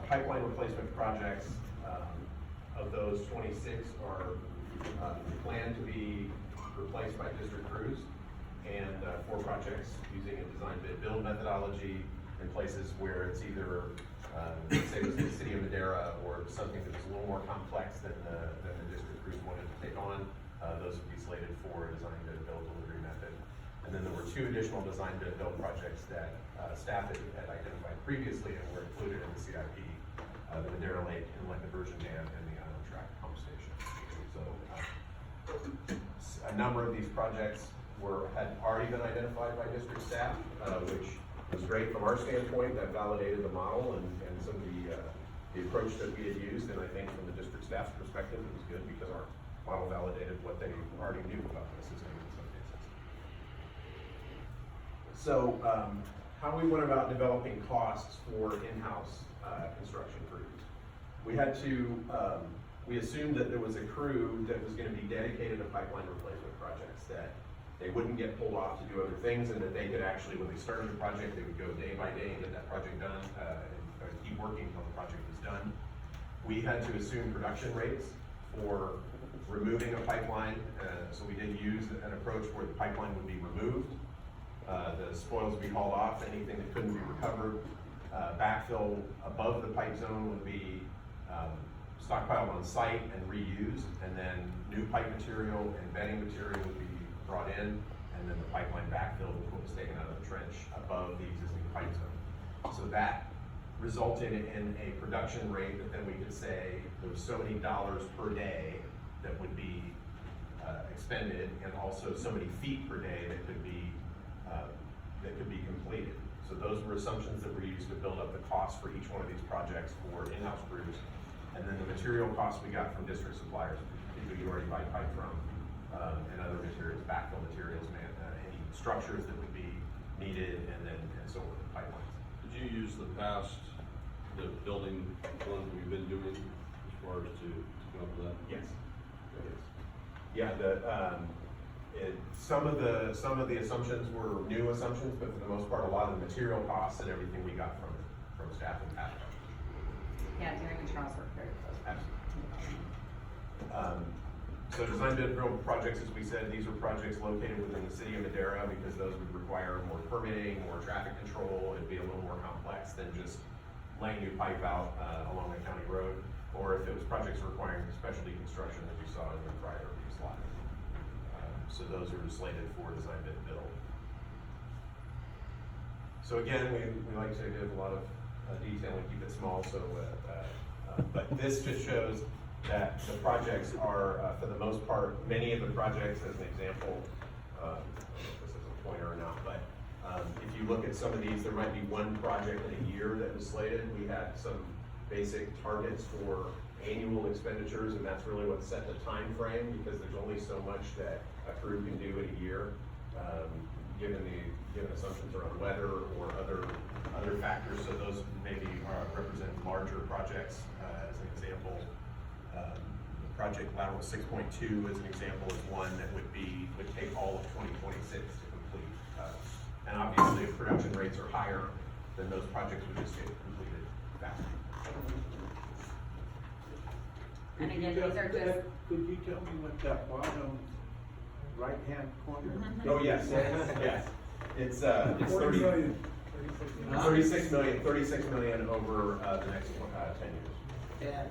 pipeline replacement projects. Of those, 26 are planned to be replaced by district crews, and 4 projects using a design bid build methodology in places where it's either, say it was the city of Madera, or something that was a little more complex than the district crews wanted to take on. Those would be slated for a design bid build delivery method. And then there were 2 additional design bid build projects that staff had identified previously and were included in the CIP, the Madera Lake Inlet Diversion Dam and the Island Track Pump Station. So a number of these projects had already been identified by district staff, which was great from our standpoint. That validated the model and some of the approach that we had used, and I think from the district staff's perspective, it was good because our model validated what they already knew about the system in some cases. So, how we went about developing costs for in-house construction crews. We had to, we assumed that there was a crew that was going to be dedicated to pipeline replacement projects, that they wouldn't get pulled off to do other things, and that they could actually, when they started the project, they would go day by day and get that project done, and keep working until the project was done. We had to assume production rates for removing a pipeline, so we did use an approach where the pipeline would be removed, the spoils would be hauled off, anything that couldn't be recovered, backfill above the pipe zone would be stockpiled on site and reused, and then new pipe material and bedding material would be brought in, and then the pipeline backfilled with what was taken out of the trench above the existing pipe zone. So that resulted in a production rate that then we could say there was so many dollars per day that would be expended, and also so many feet per day that could be completed. So those were assumptions that were used to build up the cost for each one of these projects for in-house crews. And then the material costs we got from district suppliers, people you already buy pipe from, and other materials, backfill materials, any structures that would be needed, and so on, the pipelines. Did you use the building ones we've been doing as far as to come up with that? Yes. Yeah, some of the assumptions were new assumptions, but for the most part, a lot of the material costs and everything we got from staff and Pat. Yeah, Derek and Charles worked very close. Absolutely. So design bid build projects, as we said, these are projects located within the city of Madera, because those would require more permitting, more traffic control. It'd be a little more complex than just laying new pipe out along a county road, or if it was projects requiring specialty construction that we saw in the prior slide. So those are slated for design bid build. So again, we like to give a lot of detail and keep it small. So, but this just shows that the projects are, for the most part, many of the projects, as an example, I don't know if this is a pointer or not, but if you look at some of these, there might be one project in a year that was slated. We had some basic targets for annual expenditures, and that's really what set the time frame, because there's only so much that a crew can do in a year, given assumptions around weather or other factors. So those maybe represent larger projects. As an example, project lateral 6.2 as an example is one that would take all of 2026 to complete. And obviously, if production rates are higher, then those projects would just get completed faster. And again, these are just, Could you tell me what that bottom right-hand corner? Oh, yes, yes. It's 40 million. 36 million over the next 10 years.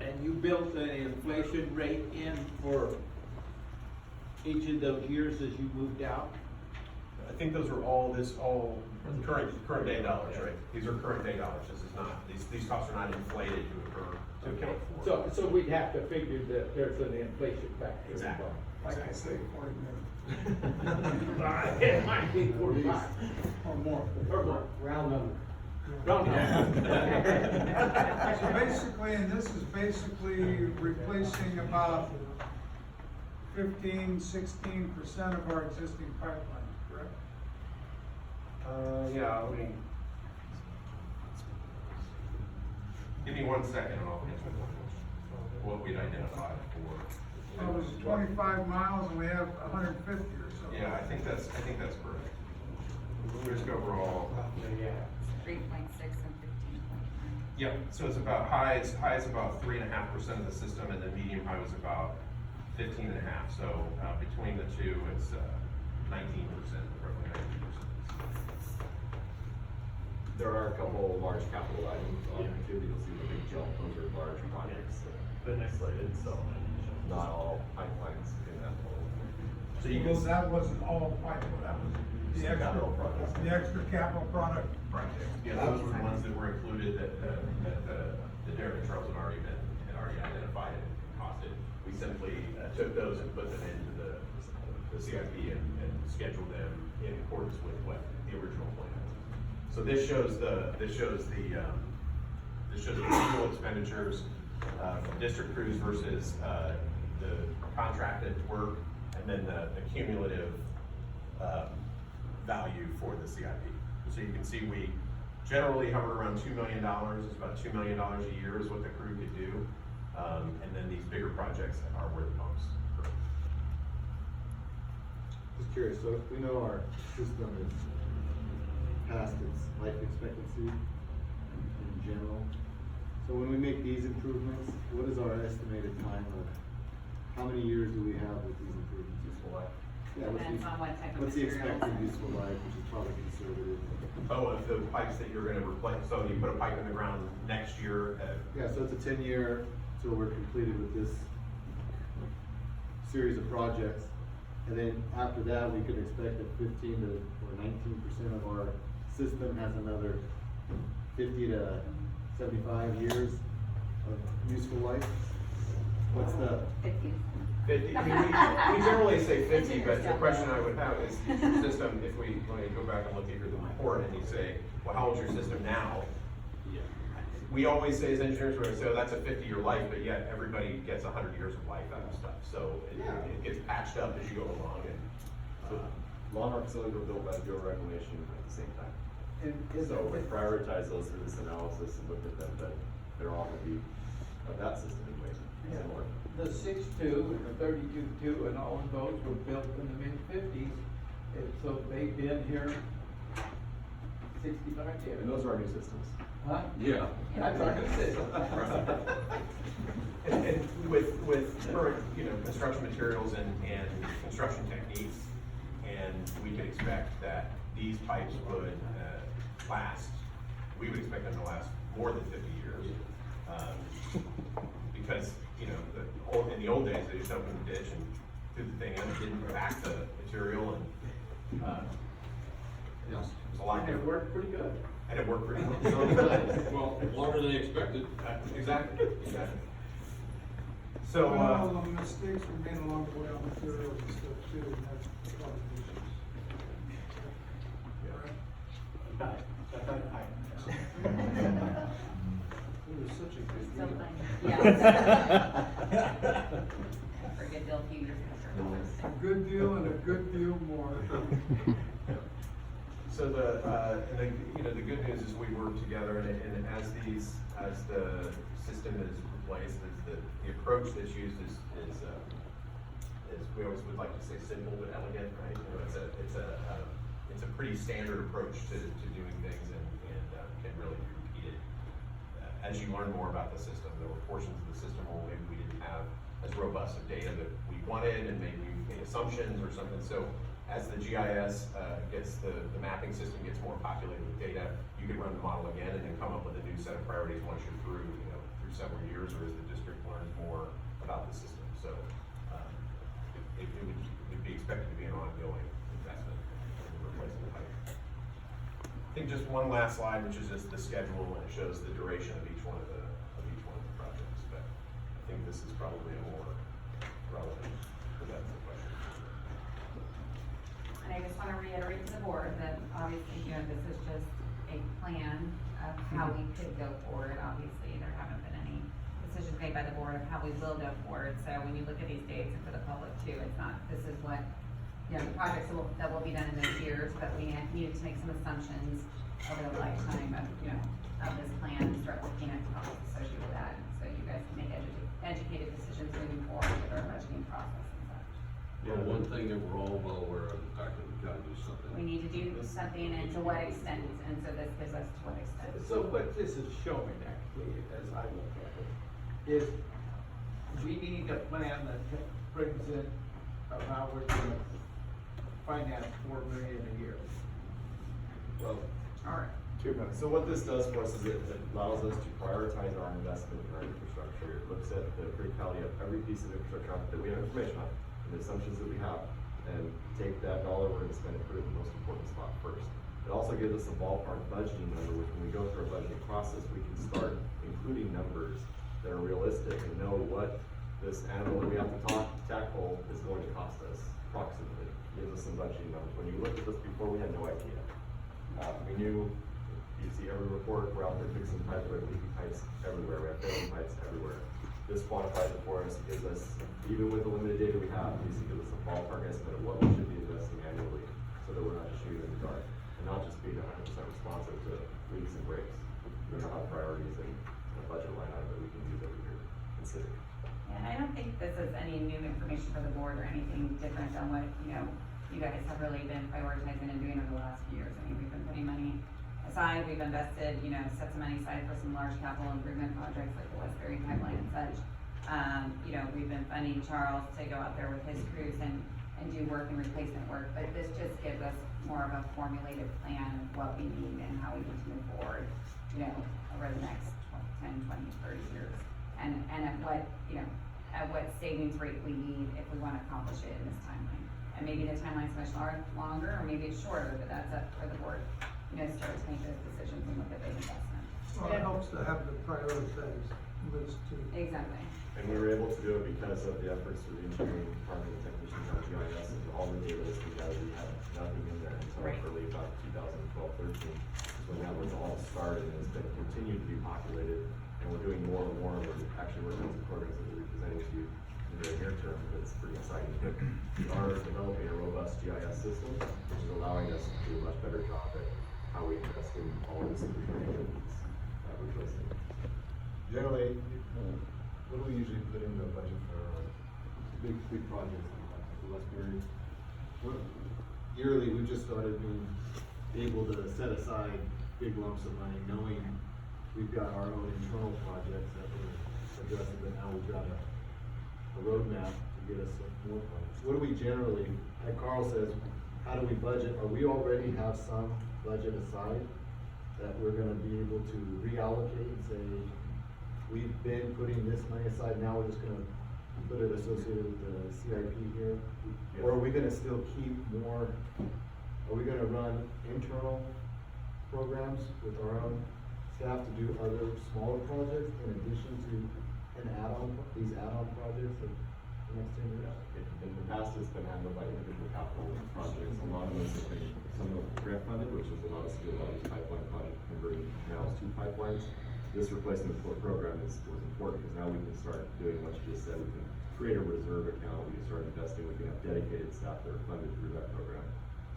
And you built an inflation rate in for each of those years as you moved out? I think those are all current day dollars, right? These are current day dollars. This is not, these costs are not inflated to account for. So we'd have to figure that there's an inflation factor. Exactly. Like I say, 40 million. It might be 45 Or more. or more. Round number. Wrong number. So basically, and this is basically replacing about 15-16% of our existing pipeline, correct? Yeah, I mean, give me 1 second and I'll answer what we'd identified for. Well, it's 25 miles and we have 150 or so. Yeah, I think that's correct. We'll just go overall. 3.6 and 15.9. Yep, so it's about high is about 3.5% of the system, and then medium high was about 15.5. So between the two, it's 19%, roughly 19%. There are a couple large capital items on there too, you'll see the big jump, those are large projects that been slated, so not all pipelines in that whole. So you Well, can, that wasn't all pipeline, that was the extra, Capital projects. the extra capital product. yeah, those were the ones that were included that Derek and Charles had already identified and costed. We simply took those and put them into the CIP and scheduled them in accordance with what the original plan was. So this shows the annual expenditures from district crews versus the contracted work, and then the cumulative value for the CIP. So you can see we generally hovered around $2 million. It's about $2 million a year is what the crew could do. And then these bigger projects are where the pumps are. Just curious, so if we know our system is past its life expectancy in general, so when we make these improvements, what is our estimated time of, how many years do we have with these improvements? Useful life. Yeah, Depends on what type of what's the materials. expected useful life, which is probably conservative? Oh, of the pipes that you're gonna replace, so you put a pipe in the ground next year, Yeah, so it's a 10-year, so we're completed with this series of projects. And then after that, we could expect that 15 to, or 19% of our system has another 50 to 75 years of useful life. What's the, 50. 50, I mean, we generally say 50, but the question I would have is, your system, if we, when you go back and look at the report and you say, well, how old's your system now? We always say as engineers, we're gonna say, oh, that's a 50-year life, but yet everybody gets 100 years of life out of stuff. So it gets patched up as you go along, and, Lawnmower facilities were built by Bureau of Reclamation at the same time. And So we prioritize those through this analysis and looked at them, but they're all gonna be of that system anyway, similar. the 6.2 and the 32.2 and all of those were built in the mid-50s. And so they've been here 65 years. And those are our new systems. Huh? Yeah. That's our new system. and with current, construction materials and construction techniques, and we can expect that these pipes would last, we would expect them to last more than 50 years. Because, in the old days, they just opened the ditch and threw the thing in, and didn't pack the material, and, it was a lot And it different. worked pretty good. And it worked pretty well. Well, longer than expected. Exactly. So, Well, the mistakes were made along the way on materials and stuff too, and that's causing issues. It was such a good Still deal. fine. Yeah. For a good deal, a few years A after. good deal and a good deal more. So and the good news is we work together, and as the system is replaced, the approach that's used is we always would like to say simple but elegant, right? You know, it's a pretty standard approach to doing things, and can really be repeated. As you learn more about the system, there were portions of the system where maybe we didn't have as robust of data that we wanted, and maybe we made assumptions or something. So as the GIS the mapping system gets more populated with data, you can run the model again and then come up with a new set of priorities once you're through several years, or as the district learns more about the system. So it would be expected to be an ongoing investment in replacing the pipe. I think just one last slide, which is just the schedule, and it shows the duration of each one of the projects. But I think this is probably a more relevant for that question. And I just want to reiterate to the board that obviously, this is just a plan of how we could go forward. Obviously, there haven't been any decisions made by the board of how we will go forward. So when you look at these dates, and for the public too, it's not, this is what, the projects that will be done in those years, but we needed to make some assumptions over the lifetime of, of this plan, and start looking at costs associated with that. So you guys can make educated decisions moving forward with our budgeting process and such. Yeah, one thing that we're all well aware of, the fact that we've got to do something. We need to do something, and to what extent, and so this gives us to what extent. So what this is showing actually, as I look at it, is we need a plan that brings in of how we're gonna finance $4 million a year. Well, All right. 2 minutes. So what this does for us is it allows us to prioritize our investment in our infrastructure. It looks at the criticality of every piece of infrastructure that we have information on, and the assumptions that we have, and take that dollar we're gonna spend and put it in the most important spot first. It also gives us a ballpark budgeting number, which when we go through our budgeting process, we can start including numbers that are realistic and know what this animal that we have to tackle is going to cost us approximately. It gives us some budgeting numbers. When you looked at this before, we had no idea. We knew, you see every report, we're out there fixing pipes, we have leaky pipes everywhere, we have failing pipes everywhere. This quantifies it for us, gives us, even with the limited data we have, at least it gives us a ballpark estimate of what we should be investing annually, so that we're not just shooting in the dark, and not just being 100% responsive to leaks and breaks. We have priorities and a budget line item that we can use every year, consider. And I don't think this is any new information for the board or anything different than what, you guys have really been prioritizing and doing over the last few years. I mean, we've been putting money aside, we've invested, set some money aside for some large capital improvement projects like the Westbury pipeline and such. We've been funding Charles to go out there with his crews and do work and replacement work, but this just gives us more of a formulated plan of what we need and how we need to move forward, over the next 10, 20, 30 years. And at what savings rate we need if we want to accomplish it in this timeline. And maybe the timeline's much longer, or maybe it's shorter, but that's up for the board, start to make those decisions and look at those investments. Well, it helps to have the prioritized list too. Exactly. And we were able to do it because of the efforts of the engineering department and technicians on GIS and all the data that's together. We had nothing in there until Right. really about 2012-13, when that was all started, and it's been continued to be populated. And we're doing more and more. We're actually working on some programs that we'll be presenting to you in the near term. That's pretty exciting. We are developing a robust GIS system, which is allowing us to do a much better job at how we invest in all of this infrastructure that we're replacing. Generally, what do we usually put into a budget for Big projects like the Westbury. yearly? We just started being able to set aside big lumps of money, knowing we've got our own internal projects that we're addressing, but now we've got a roadmap to get us more projects. What do we generally, like Carl says, how do we budget? Or we already have some budget aside that we're gonna be able to reallocate and say, we've been putting this money aside, now we're just gonna put it associated with the CIP here? Or are we gonna still keep more, are we gonna run internal programs with our own staff to do other smaller projects in addition to these add-on projects of the next 10 years? In the past, it's been handled by individual capital projects. A lot of those have been, some of them grant funded, which has allowed us to do a lot of these pipeline projects, converting canals to pipelines. This replacement program was important because now we can start doing what you just said. We can create a reserve account, we can start investing, we can have dedicated staff that are funded through that program.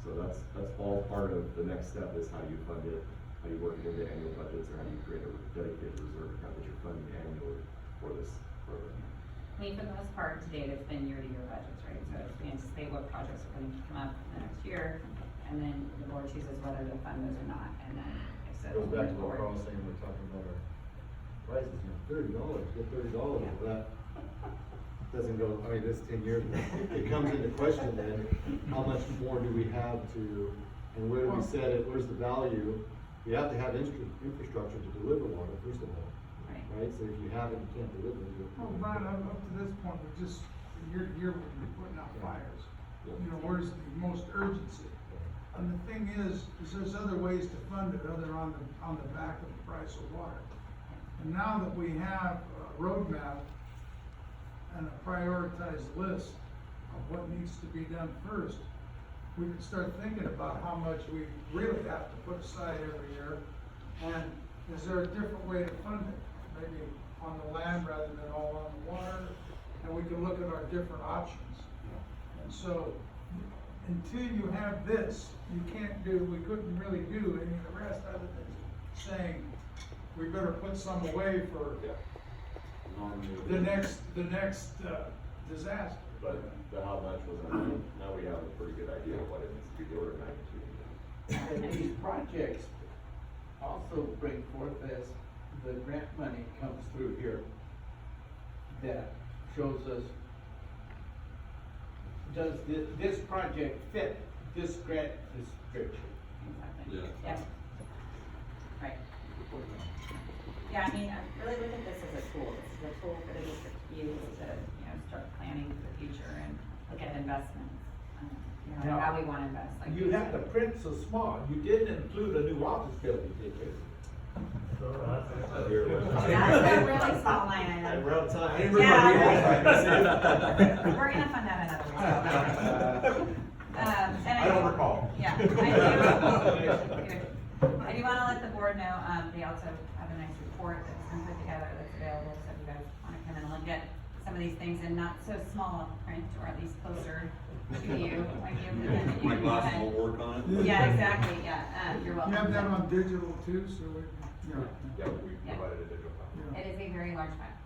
So that's all part of the next step is how you fund it, how you work it into annual budgets, or how you create a dedicated reserve account that you're funding annually for this program. I mean, for the most part, to date, it's been year-to-year budgets, right? So we anticipate what projects are going to come up in the next year, and then the board chooses whether to fund those or not, and then if so. Goes back to what move Carl forward. was saying, we're talking about our prices, $30, get $30, Yeah. well, that doesn't go, I mean, this 10 years, it comes into question then, how much more do we have to, and where do we set it, where's the value? You have to have infrastructure to deliver water, first of all, Right. right? So if you have it, you can't deliver it. Well, Brian, up to this point, we're just, you're putting out fires. You know, where's the most urgency? And the thing is there's other ways to fund it other on the back of the price of water. And now that we have a roadmap and a prioritized list of what needs to be done first, we can start thinking about how much we really have to put aside every year. And is there a different way to fund it? Maybe on the land rather than all on the water? And we can look at our different options. And so, until you have this, we couldn't really do any of the rest other than saying, we better put some away for the next disaster. But how much was it? Now we have a pretty good idea of what it needs to be, the order of magnitude. And these projects also bring forth as the grant money comes through here that shows us, does this project fit this grant description? Exactly. Yeah. Yeah. Right. Yeah, I mean, I really look at this as a tool. This is a tool for the district to use to, start planning for the future and look at investments. Now, How we wanna invest, like. You have the print so small, you didn't include a new office building, did you? That's a really small line item. We're out of time. Yeah. We're gonna fund that another way. And I don't recall. Yeah, I do wanna let the board know, they also have a nice report that's been put together that's available, so if you guys wanna come in and look at some of these things in not so small print, or at least closer to you, when you. My glasses won't work on it? Yeah, exactly, yeah, you're You welcome. have that on digital too, so we, Yeah, we Yeah. provided a digital copy. It is a very large file.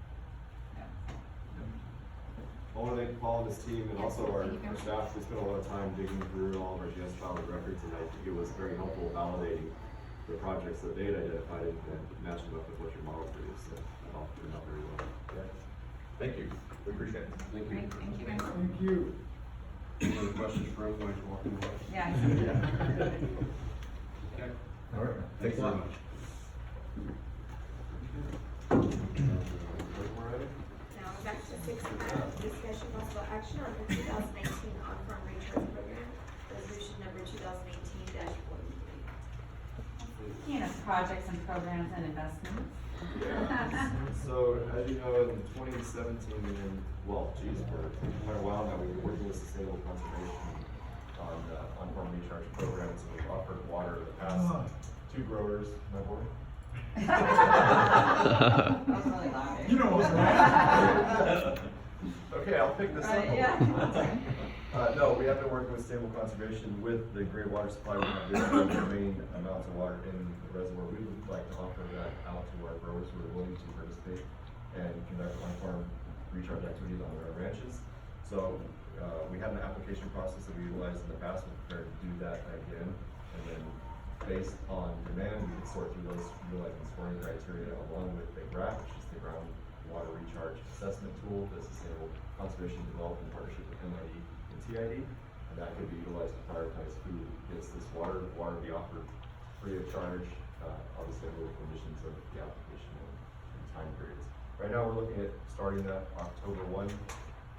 I want to thank Paul and his team and Yes, also our thank you. staff. We spent a lot of time digging through all of our GS filed records, and I think it was very helpful validating the projects that they had identified and matching up with what your model produced. So that all turned out very well. Thank you, we appreciate it. Thank you. Great, thank you very much. thank you. Any other questions for him when he's walking away? Yeah. Okay. All right. Thanks very much. Now, back to 6F, discussion possible action on the 2018 on-farm recharge program, resolution number 2018-43. Projects and programs and investments. Yeah. So as you know, in 2017, for quite a while now, we've been working with Sustainable Conservation on on-farm recharge programs, and we've offered water to the past two growers. Am I boring? That was really loud. You know what's that? Okay, I'll pick this up. Right, yeah. No, we have been working with Sustainable Conservation with the gray water supply. We have the remaining amounts of water in the reservoir. We would like to offer that out to our growers who are willing to participate and conduct on-farm recharge activities on their ranches. So, we have an application process that we utilized in the past. We're prepared to do that again. And then based on demand, we can sort through those utilizing scoring criteria along with the GRAP, which is the groundwater recharge assessment tool that Sustainable Conservation developed in partnership with MID and TID. And that could be utilized to prioritize who gets this water. The water be offered free of charge, obviously under the conditions of the application and time periods. Right now, we're looking at starting that October 1,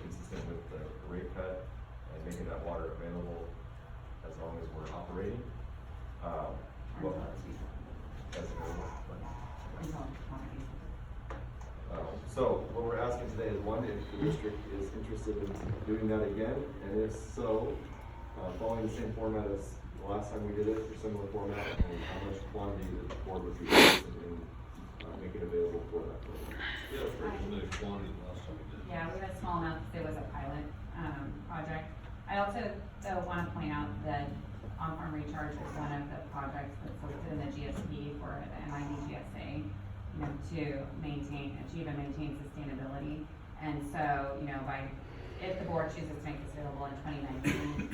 consistent with the rate cut, and making that water available as long as we're operating. As available. So, what we're asking today is one, if the district is interested in doing that again, and if so, following the same format as the last time we did it, or similar format, and how much quantity the board would be interested in making available for that program. Yeah, it's pretty limited quantity last time we did. Yeah, we had a small amount, because it was a pilot, project. I also, though, wanna point out that on-farm recharge is one of the projects that's listed in the GSP for the MID GSA, you know, to achieve and maintain sustainability. And so, you know, if the board chooses to make this available in 2019,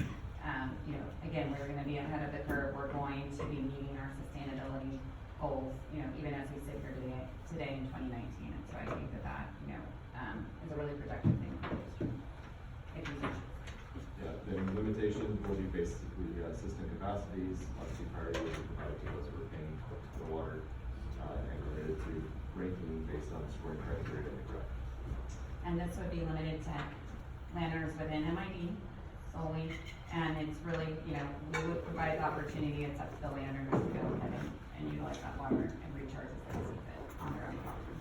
you know, again, we're gonna be ahead of the curve, we're going to be meeting our sustainability goals, you know, even as we sit here today in 2019. And so I think that, you know, is a really productive thing for the district. If you choose. Yeah, the limitations will be basically system capacities, obviously priority will be provided to those who are paying for the water, and related to ranking based on scoring criteria in the graph. And this would be limited to landowners within MID solely, and it's really, you know, we would provide the opportunity, it's up to the landowners to go ahead and utilize that water and recharge as they see fit on their own property.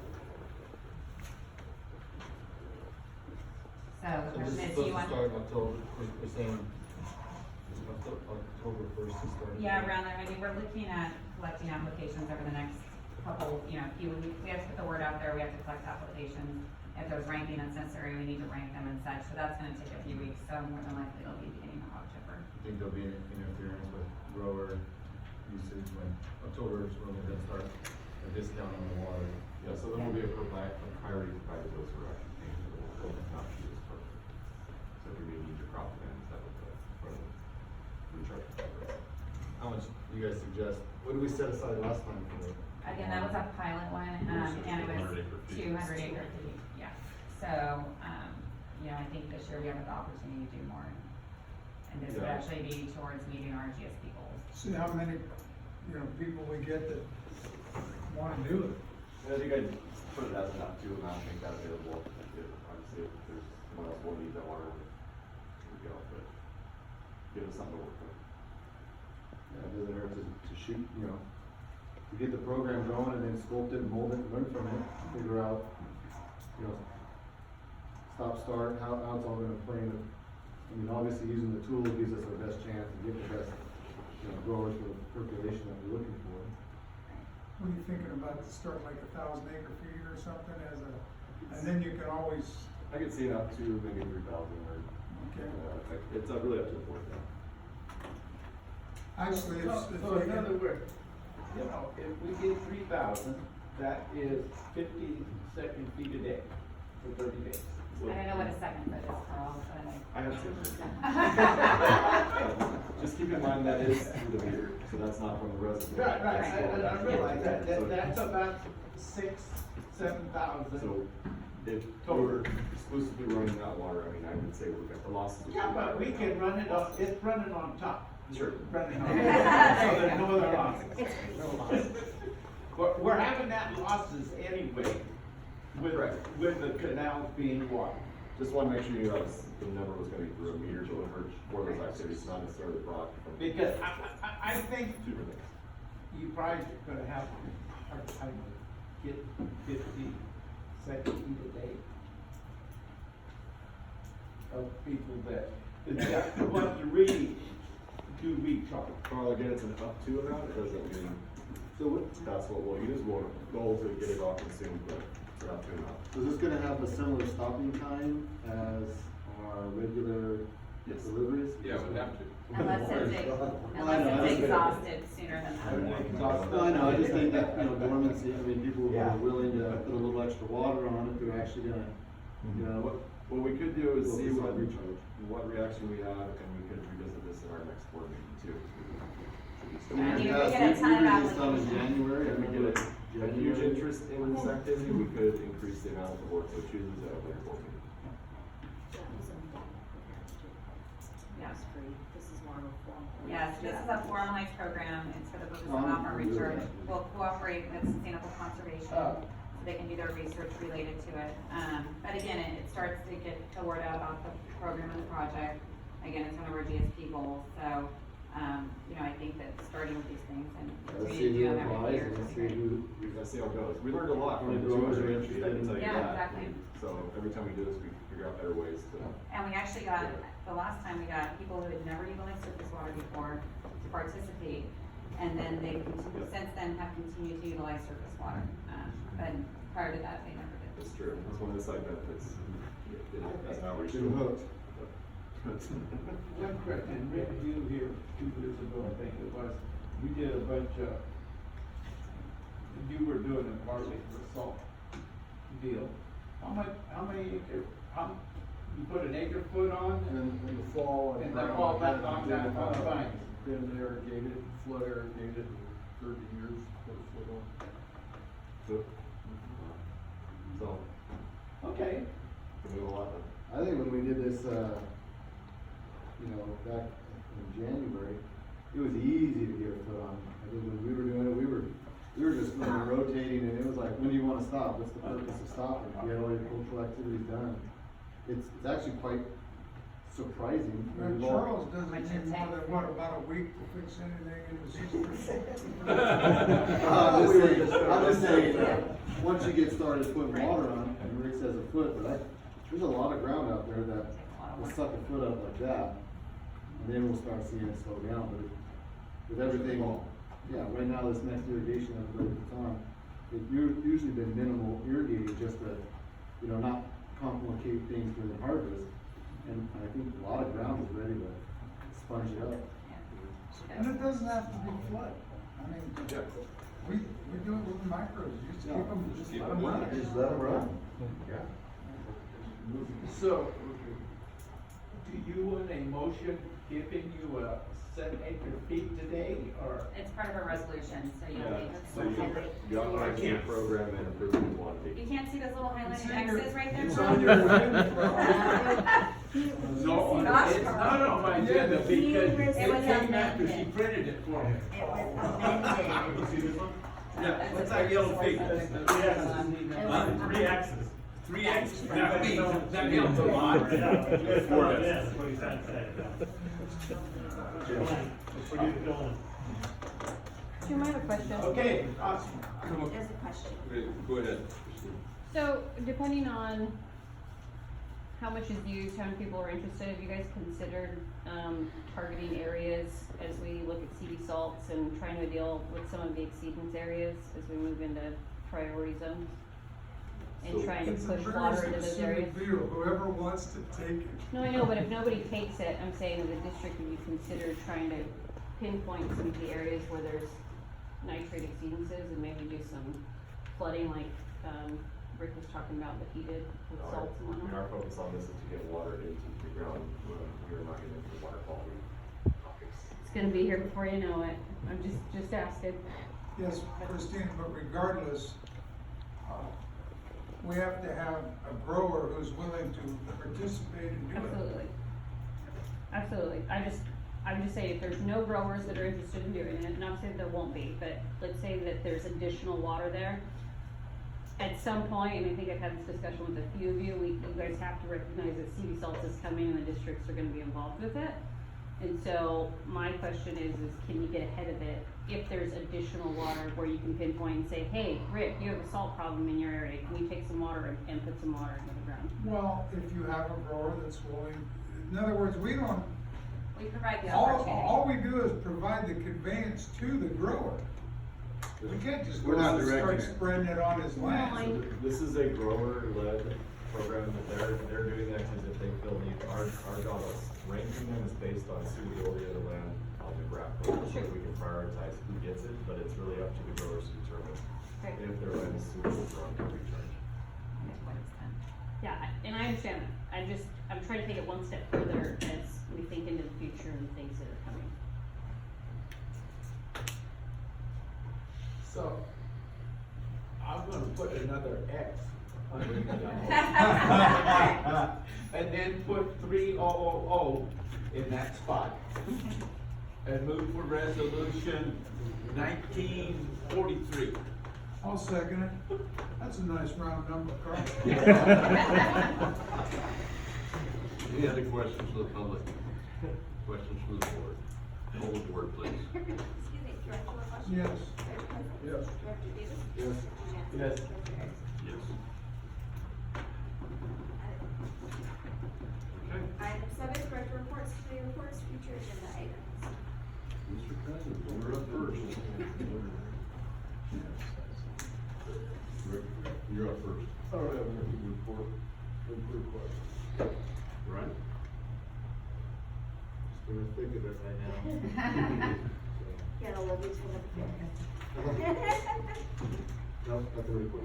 So, So this is Ms. supposed you to want? start October, we're saying October first to start? Yeah, around there, I mean, we're looking at collecting applications over the next couple, you know, few weeks. We have to put the word out there, we have to collect applications. If there's ranking that's necessary, we need to rank them and such, so that's gonna take a few weeks, so more than likely it'll be beginning of October. Think there'll be interference with grower usage when October is when we're gonna start a discount on the water? Yeah, so there will be a priority provided to those who are actually paying for the water, not to this program. So if you may need your crop plans, that would recharge. How much do you guys suggest? What did we set aside last time for? Again, that was a pilot one, and it was 200 acre feet. 200 acre feet, yeah. So, you know, I think this year we have the opportunity to do more. And this would Yeah. actually be towards meeting our GSP goals. See how many, you know, people we get that wanna do it. I think I'd put it as an up to amount, make that available, if, obviously, if there's someone else will need that water, we go, but give us something to work with. Yeah, it doesn't hurt to shoot, you know, to get the program going and then sculpt it, mold it, learn from it, figure out, you know, stop, start, how it's all gonna play in. I mean, obviously, using the tool gives us our best chance to get the best, you know, growers for the percolation that we're looking for. What are you thinking about to start like 1,000 acre feet or something as a, and then you can always, I could see it up to maybe 3,000 or, okay. it's really up to the board now. Actually, if So we in other can, words, you know, if we get 3,000, that is 50 second feet a day for 30 days. I don't know what a second foot is, Carl, but I have to. Just keep in mind that is through the meter, so that's not from the reservoir. Right, I realize that, So- that's about 6,000-7,000. So if we were exclusively running that water, I mean, I would say we've got the losses. Yeah, but we can run it on, it's running on top. Sure. Running on, so there's no other losses. No losses. We're having that losses anyway with the canals being watered. Just wanna make sure you know the number was gonna be through a meter delivered for those activities, not necessarily brought from. Because I think Two different things. you probably gonna have a hard time with get 50 second feet a day of people that want to really do recharge. Carl, again, it's an up to amount, it doesn't mean, So that's what we'll use, we'll goal to get it all consumed, but it's an up to amount. is this gonna have a similar stopping time as our regular Yes. deliveries? Yeah, we'd have to. unless it's exhausted sooner than that. No, I know, I just think that, you know, dormancy, I mean, people who are willing to put a little extra water on it, they're actually gonna, you know, What we could do is Well, see it's what not recharge. reaction we have, and we could revisit this in our next board meeting too. I mean, if we guys, get a ton of we did this done in applications. January, I If we remember. get a huge interest in this activity, we could increase the amount of the board so chooses at a later board meeting. Yeah. This is more of a formal. Yes, this is a formalized program, it's for the purpose of Um, non-farm we'll do research, that. we'll cooperate with sustainable conservation, so they can do their research related to it. But again, it starts to get the word out about the program and the project, again, it's one of our GSP goals, so, you know, I think that starting with these things and Let's continuing see to do who them every applies, year and is let's see great. who, Let's see how it goes. We learned a lot from Who the growers are 200 interested I can tell you Yeah, that. exactly. So every time we do this, we figure out better ways to. And we actually got, the last time we got people who had never utilized surface water before to participate. And then they continue, since then have continued to utilize surface water. But prior to that, they never did. That's true, that's one of the side benefits. That's how we're. Getting hooked. One question, Rick, you here 2 years ago, I think it was, you did a bunch of, you were doing a barley for salt deal. How many acre, you put an acre foot on? And in the fall. In the fall, back on that, on the vines. Been irrigated, flood irrigated, 30 years, put a foot on. So, Okay. we do a lot of. I think when we did this, back in January, it was easy to get a foot on. I think when we were doing it, we were just rotating, and it was like, when do you wanna stop? What's the purpose of stopping? Get all your cultural activities done. It's actually quite surprising. But Charles doesn't need more than, what, about a week to fix anything in the system? I'm just saying, once you get started putting water on, and Rick says a foot, but there's a lot of ground out there that will suck a foot up like that. And then we'll start seeing it slow down, but with everything, right now, this next irrigation that we're on, it's usually been minimal irrigating just to, not complicate things during the harvest. And I think a lot of ground is ready to sponge it up. And it doesn't have to be flood. I mean, we do it with the micros, just keep them, just let them run. Just let them run. So, do you want a motion giving you a 7 acre feet today, or? It's part of a resolution, so you'll Yeah, need so to. you authorize the program and approve the quantity. You can't see those little It's highlighted in your- X's right there? it's Tom? on your agenda, No, Not it's not on my agenda because It was it came after she amended. printed it for me. It was amended. You see this one? Yeah, what's that yellow feet? Three X's. Three X's, that helps a lot. That's what he's trying to say. For you to fill in. Jim, I have a question. Okay, awesome. There's a question. Go ahead. So, depending on how much is used, how many people are interested, have you guys considered, targeting areas as we look at CD salts and trying to deal with some of the exceedance areas as we move into priority zones? And So- trying to It's a push very water into those specific areas? deal, whoever wants to take it. No, I know, but if nobody takes it, I'm saying as a district, would you consider trying to pinpoint some of the areas where there's nitrate exceedances and maybe do some flooding like, Rick was talking about that he did with salts and whatnot? Our focus on this is to get water into the ground, we are not getting into water quality topics. It's gonna be here before you know it. I'm just asking. Yes, Christine, but regardless, we have to have a grower who's willing to participate and do it. Absolutely. Absolutely. I would just say if there's no growers that are interested in doing it, not saying there won't be, but let's say that there's additional water there. At some point, and I think I've had this discussion with a few of you, you guys have to recognize that CV salts is coming and the districts are gonna be involved with it. And so my question is can you get ahead of it if there's additional water where you can pinpoint and say, hey, Rick, you have a salt problem in your area, can you take some water and put some water into the ground? Well, if you have a grower that's willing, in other words, we don't, We provide the all opportunity. we do is provide the conveyance to the grower. We can't just We're not go and start directing it. spreading it on his land. No, This is a grower-led program that they're doing that because if they feel need, our job is ranking them is based on suitability of the land on the graph. So we can prioritize who gets it, but it's really up to the growers to determine Okay. if their land is suitable for on recharge. Yeah, and I understand that. I'm trying to take it one step further as we think into the future and things that are coming. So, I'm gonna put another X underneath that. And then put 3000 in that spot. And move for resolution 1943. I'll second it. That's a nice round number, Carl. Any other questions from the public? Questions from the board? Hold the board, please. Excuse me, Director LaFosse? Yes. Director Pezos? Yes. Director Davis? Yes. Director Johnson? Yes. Yes. reports, future agenda items. Mr. Cousins, you're up first. Rick, you're up first. I don't have anything to report, been pretty quiet. Right? Just gonna think of it right now. Yeah, I love you too. No, nothing to report.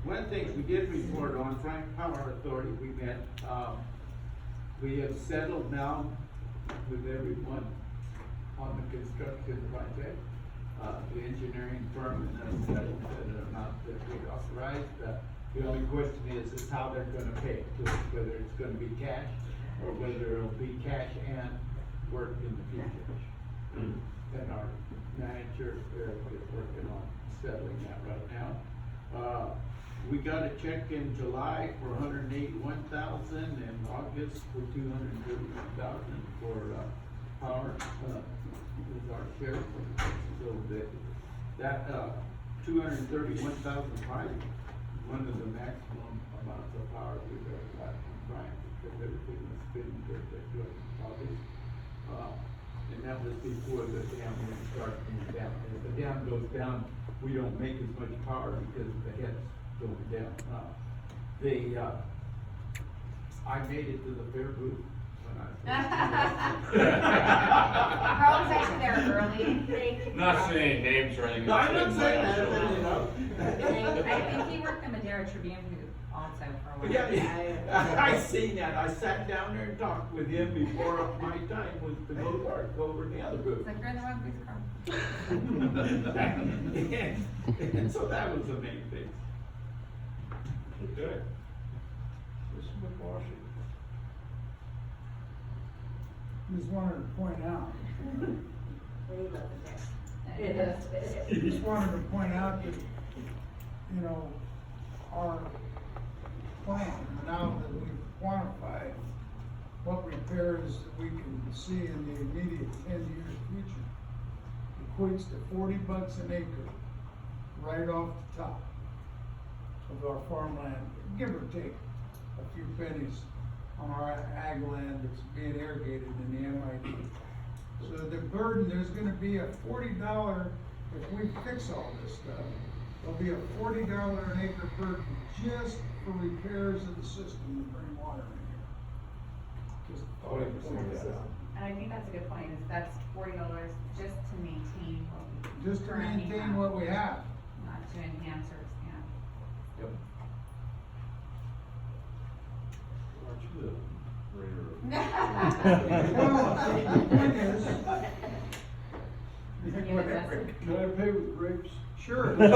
One thing we did report on, Frank Power Authority, we met, we have settled now with everyone on the construction project. The engineering firm and us settled at an amount that we authorized. The only question is how they're gonna pay, whether it's gonna be cash or whether it'll be cash and work in the future. And our manager, Eric, is working on settling that right now. We got a check in July for $181,000, in August for $231,000 for, power, is our share. So that, $231,000 probably one of the maximum amounts of power we've ever got from Brian, because everything was been good at August. And that was before the dam would start going down. And if the dam goes down, we don't make as much power because the head's going down. I made it to the fair booth when I Carl was actually there early. Not saying names or anything. No, I'm not saying that, you know. I think he worked the Madera Tribune booth also for a while. Yeah, I seen that. I sat down there and talked with him before my time was to go to work over in the other booth. It's like, you're in the wrong booth, Carl. And so that was the main thing. Okay. Mr. McWashington. Just wanted to point out, We love it It is. just wanted to point out that, you know, our plan, now that we've quantified what repairs that we can see in the immediate 10-year future, equates to $40 an acre right off the top of our farmland, give or take a few pennies on our ag land that's being irrigated in the MID. So the burden, there's gonna be a $40, if we fix all this stuff, there'll be a $40 an acre burden just for repairs of the system to bring water in here. Just thought I'd point that out. And I think that's a good point, is that's $40 just to maintain what we. Just to currently maintain have, what we have. Not to enhance or expand. Yep. Aren't you the Well, the point is, Can I pay with grapes? sure. So,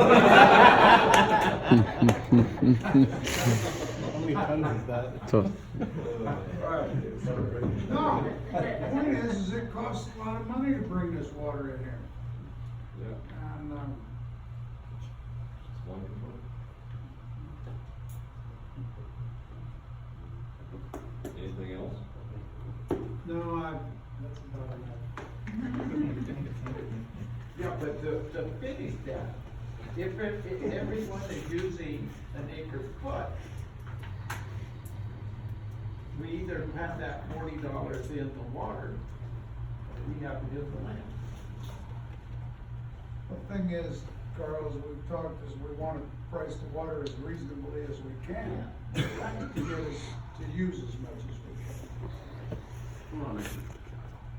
No, the point is it costs a lot of money to bring this water in here. Yeah. And, Just one component. Anything else? no, that's about enough. Yeah, but to finish that, if everyone is using an acre foot, we either have that $40 in the water, or we have it in the land. The thing is, Carl, as we've talked, is we want to price the water as reasonably as we can to get us to use as much as we can. Well, I mean,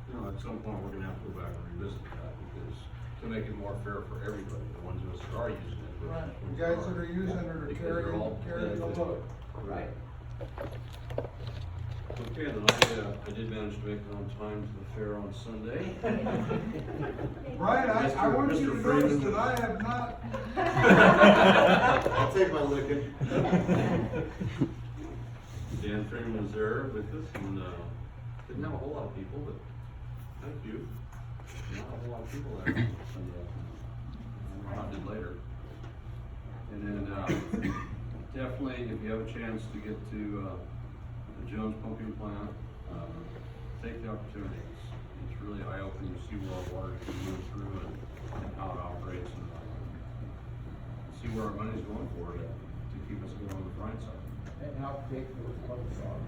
you know, at some point, we're gonna have to go back and revisit that, because to make it more fair for everybody, the ones of us that are using it. versus Right, ones the guys aren't, that are using it are because they're all carrying the benefiting. load. Right. Okay, then I did manage to make it on time to the fair on Sunday. Right, I want you to Mr. notice Freeman that I have not. I'll take my licking. Dan Freeman was there with us, and, didn't have a whole lot of people, but thank you. Not a whole lot of people there. I did later. And then, definitely, if you have a chance to get to, the Jones pumping plant, take the opportunity. It's really eye-opening to see where our water can move through and how it operates, and see where our money's going for to keep us going on the right side. And how big those pumps are.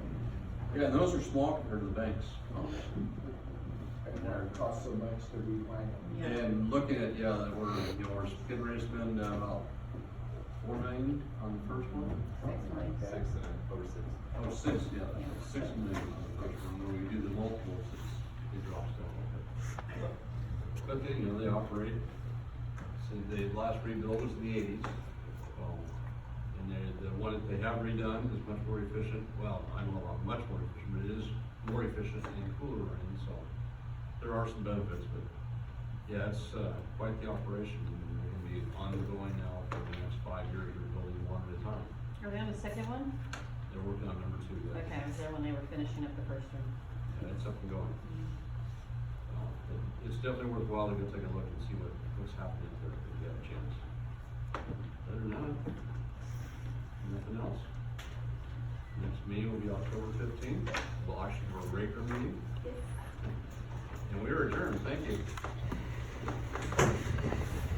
Yeah, and those are small compared to the banks. And why it costs so much to replant them. And looking at, yeah, that we're, you know, we're getting ready to spend about 4 million on the first one. Six and over six. Oh, 6, yeah, 6 million on the first one, when we do the multiples, it drops down a little bit. But they, you know, they operate, so the last rebuild was in the 80s. And the one that they have redone is much more efficient, well, I don't know about much more efficient, but it is more efficient and cooler rain, so there are some benefits, but yeah, it's, quite the operation, and they're gonna be ongoing now for the next 5 years, we're building one at a time. Are they on the second one? They're working on number 2, yeah. Okay, I was there when they were finishing up the first one. Yeah, it's up and going. But it's definitely worthwhile to go take a look and see what's happening there, if you have a chance. Other than that, nothing else. Next meeting will be October 15th, well, actually, we're a regular meeting. And we are adjourned, thank you.